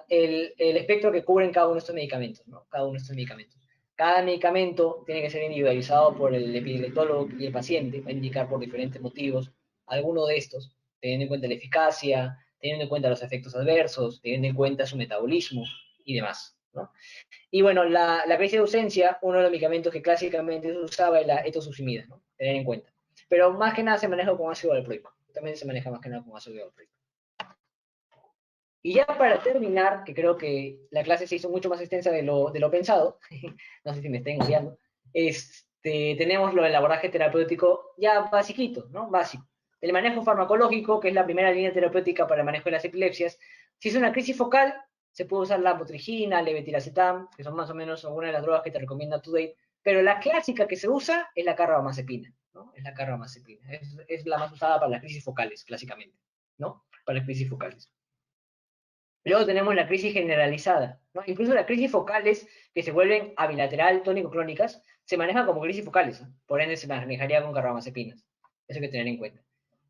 el espectro que cubren cada uno de estos medicamentos, ¿no? Cada uno de estos medicamentos. Cada medicamento tiene que ser individualizado por el epileptólogo y el paciente, va a indicar por diferentes motivos alguno de estos, teniendo en cuenta la eficacia, teniendo en cuenta los efectos adversos, teniendo en cuenta su metabolismo y demás, ¿no? Y bueno, la crisis de ausencia, uno de los medicamentos que clásicamente se usaba es la etosuximida, ¿no? Tener en cuenta. Pero más que nada se maneja con ácido valproico. También se maneja más que nada con ácido valproico. Y ya para terminar, que creo que la clase se hizo mucho más extensa de lo pensado, no sé si me estén enviando, tenemos lo del abordaje terapéutico ya basiquito, ¿no? Básico. El manejo farmacológico, que es la primera línea terapéutica para el manejo de las epilepsias. Si es una crisis focal, se puede usar la motrigina, levetiracetam, que son más o menos algunas de las drogas que te recomienda Today, pero la clásica que se usa es la carbamazepina, ¿no? Es la carbamazepina. Es la más usada para las crisis focales, clásicamente, ¿no? Para las crisis focales. Luego tenemos la crisis generalizada, ¿no? Incluso las crisis focales que se vuelven abilateral, tónico-crónicas, se manejan como crisis focales, ¿no? Por ende se manejaría con carbamazepinas. Eso hay que tener en cuenta.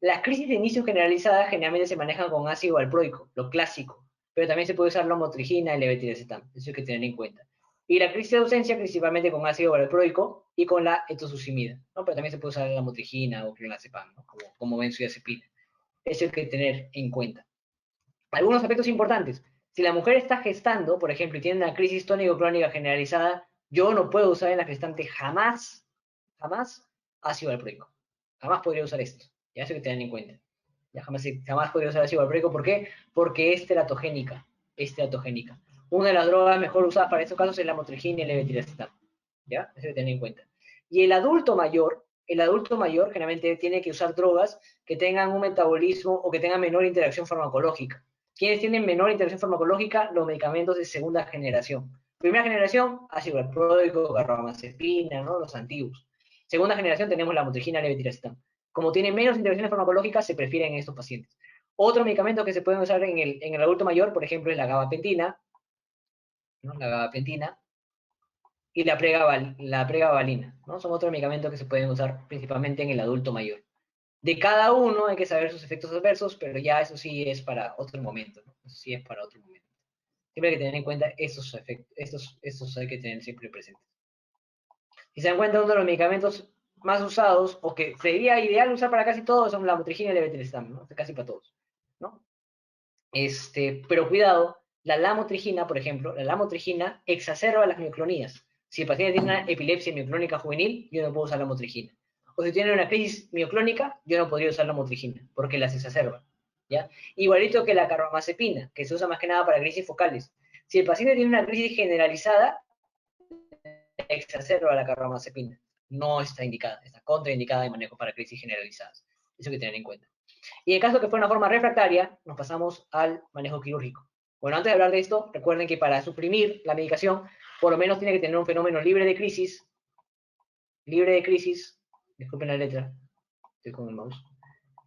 Las crisis de inicio generalizadas generalmente se manejan con ácido valproico, lo clásico, pero también se puede usar la motrigina y el levetiracetam. Eso hay que tener en cuenta. Y la crisis de ausencia principalmente con ácido valproico y con la etosuximida, ¿no? Pero también se puede usar la motrigina o clonazepam, ¿no? Como benzodiazepina. Eso hay que tener en cuenta. Algunos aspectos importantes. Si la mujer está gestando, por ejemplo, y tiene una crisis tónico-crónica generalizada, yo no puedo usar en la gestante jamás, jamás ácido valproico. Jamás podría usar esto. Ya eso hay que tener en cuenta. Ya jamás podría usar ácido valproico. ¿Por qué? Porque es teratogénica. Es teratogénica. Una de las drogas mejor usadas para estos casos es la motrigina y el levetiracetam. ¿Ya? Eso hay que tener en cuenta. Y el adulto mayor generalmente tiene que usar drogas que tengan un metabolismo o que tengan menor interacción farmacológica. ¿Quiénes tienen menor interacción farmacológica? Los medicamentos de segunda generación. Primera generación, ácido valproico, carbamazepina, ¿no? Los antiguos. Segunda generación tenemos la motrigina, levetiracetam. Como tienen menos interacciones farmacológicas, se prefieren en estos pacientes. Otro medicamento que se pueden usar en el adulto mayor, por ejemplo, es la gabapentina, ¿no? La gabapentina, y la pregabalina, ¿no? Son otros medicamentos que se pueden usar principalmente en el adulto mayor. De cada uno hay que saber sus efectos adversos, pero ya eso sí es para otro momento, ¿no? Eso sí es para otro momento. Siempre hay que tener en cuenta esos efectos, estos hay que tener siempre presentes. Si se dan cuenta, uno de los medicamentos más usados, o que sería ideal usar para casi todos, son la motrigina y el levetiracetam, ¿no? Casi para todos, ¿no? Pero cuidado, la lamotrigina, por ejemplo, la lamotrigina exacerba las mioclonías. Si el paciente tiene una epilepsia mioclónica juvenil, yo no puedo usar la motrigina. O si tiene una crisis mioclónica, yo no podría usar la motrigina, porque las exacerba. ¿Ya? Igualito que la carbamazepina, que se usa más que nada para crisis focales. Si el paciente tiene una crisis generalizada, exacerba la carbamazepina. No está indicada, está contraindicada de manejo para crisis generalizadas. Eso hay que tener en cuenta. Y en caso que fuera una forma refractaria, nos pasamos al manejo quirúrgico. Bueno, antes de hablar de esto, recuerden que para suprimir la medicación, por lo menos tiene que tener un fenómeno libre de crisis, disculpen la letra, estoy con el mouse,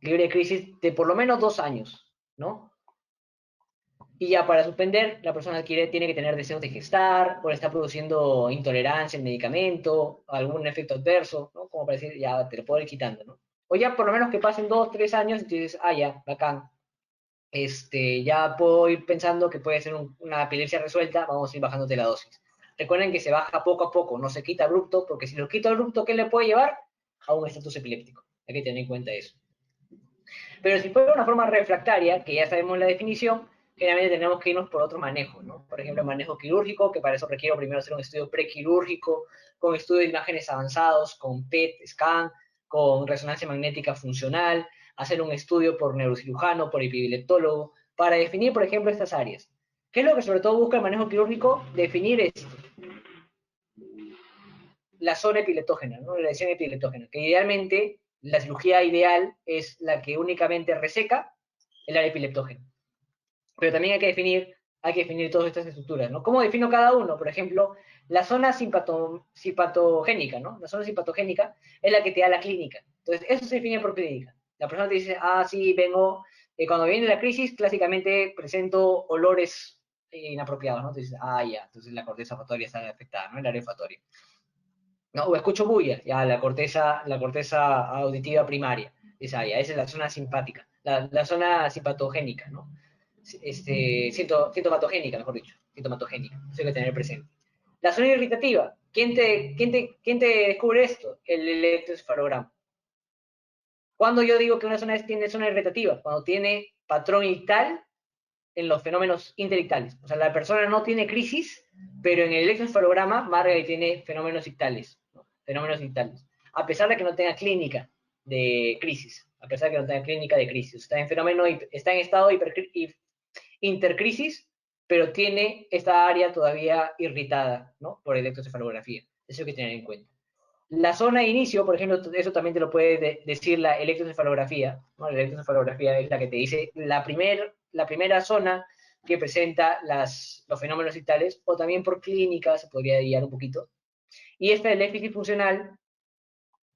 libre de crisis de por lo menos 2 años, ¿no? Y ya para suspender, la persona tiene que tener deseos de gestar, o le está produciendo intolerancia al medicamento, algún efecto adverso, ¿no? Como para decir, ya te lo puedo ir quitando, ¿no? O ya por lo menos que pasen 2, 3 años y tú dices, ah, ya, bacán, ya puedo ir pensando que puede ser una epilepsia resuelta, vamos a ir bajándote la dosis. Recuerden que se baja poco a poco, no se quita abrupto, porque si lo quito abrupto, ¿qué le puede llevar? A un estatus epiléptico. Hay que tener en cuenta eso. Pero si fuera una forma refractaria, que ya sabemos la definición, generalmente tenemos que irnos por otro manejo, ¿no? Por ejemplo, el manejo quirúrgico, que para eso requiero primero hacer un estudio prequirúrgico, con estudio de imágenes avanzados, con PET, scan, con resonancia magnética funcional, hacer un estudio por neurocirujano, por epileptólogo, para definir, por ejemplo, estas áreas. ¿Qué es lo que sobre todo busca el manejo quirúrgico? Definir esto. La zona epileptógena, ¿no? La lesión epileptógena, que idealmente la cirugía ideal es la que únicamente reseca el área epileptógena. Pero también hay que definir todas estas estructuras, ¿no? ¿Cómo defino cada uno? Por ejemplo, la zona simpatogénica, ¿no? La zona simpatogénica es la que te da la clínica. Entonces, eso se define por clínica. La persona te dice, ah, sí, vengo, cuando viene la crisis, clásicamente presento olores inapropiados, ¿no? Entonces, ah, ya, entonces la corteza olfatoria está afectada, ¿no? El área olfatoria. No, o escucho bulla, ya la corteza auditiva primaria. Esa, ya, esa es la zona simpática, la zona simpatogénica, ¿no? Sintomatogénica, mejor dicho, sintomatogénica, eso hay que tener presente. La zona irritativa, ¿quién te descubre esto? El electroencefalograma. Cuando yo digo que una zona tiene zona irritativa, cuando tiene patrón ictal en los fenómenos interictales. O sea, la persona no tiene crisis, pero en el electroencefalograma marca que tiene fenómenos ictales, ¿no? Fenómenos ictales. A pesar de que no tenga clínica de crisis, a pesar de que no tenga clínica de crisis. Está en estado intercrisis, pero tiene esta área todavía irritada, ¿no? Por electroencefalografía. Eso hay que tener en cuenta. La zona de inicio, por ejemplo, eso también te lo puede decir la electroencefalografía, ¿no? La electroencefalografía es la que te dice la primera zona que presenta los fenómenos ictales, o también por clínica se podría guiar un poquito. Y esta del déficit funcional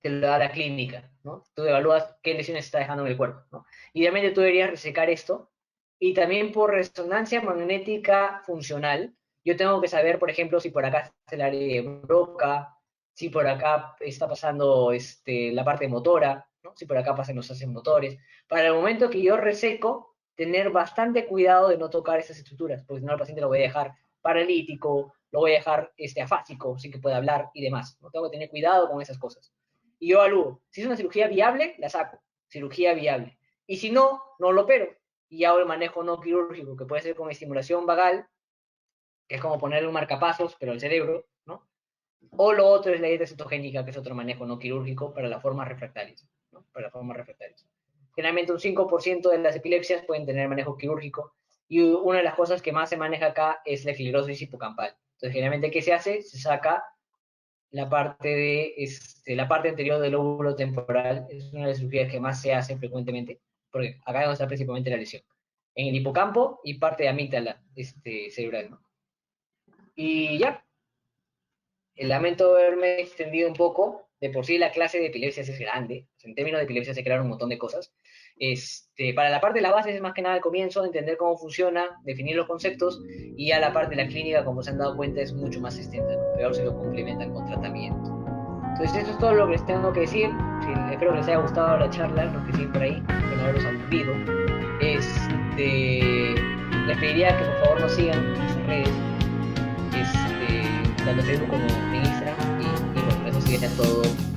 te lo da la clínica, ¿no? Tú evalúas qué lesiones está dejando en el cuerpo, ¿no? Idealmente tú deberías resecar esto, y también por resonancia magnética funcional, yo tengo que saber, por ejemplo, si por acá está el área de Broca, si por acá está pasando la parte motora, ¿no? Si por acá pasan los haces motores. Para el momento que yo reseco, tener bastante cuidado de no tocar esas estructuras, porque si no al paciente lo voy a dejar paralítico, lo voy a dejar afásico, sin que pueda hablar y demás. ¿No? Tengo que tener cuidado con esas cosas. Y yo evalúo, si es una cirugía viable, la saco, cirugía viable. Y si no, no lo opero. Y hago el manejo no quirúrgico, que puede ser con estimulación vagal, que es como ponerle un marcapasos, pero al cerebro, ¿no? O lo otro es la dieta cetogénica, que es otro manejo no quirúrgico para las formas refractarias, ¿no? Para las formas refractarias. Generalmente un 5% de las epilepsias pueden tener manejo quirúrgico, y una de las cosas que más se maneja acá es la esclerosis hipocampal. Entonces, generalmente, ¿qué se hace? Se saca la parte la parte anterior del lóbulo temporal. Es una de las cirugías que más se hace frecuentemente, porque acá es donde está principalmente la lesión. En el hipocampo y parte de amígdala cerebral, ¿no? Y ya, lamento haberme extendido un poco. De por sí la clase de epilepsias es grande. En términos de epilepsia se crearon un montón de cosas. Para la parte de la base es más que nada el comienzo, entender cómo funciona, definir los conceptos, y ya la parte de la clínica, como se han dado cuenta, es mucho más extensa, ¿no? Peor si lo complementan con tratamiento. Entonces eso es todo lo que les tengo que decir. Espero que les haya gustado la charla, los que siguen por ahí, que no haberlos aburrido. Les pediría que por favor nos sigan en nuestras redes, tanto Facebook como en Instagram, y bueno, eso sí, es todo.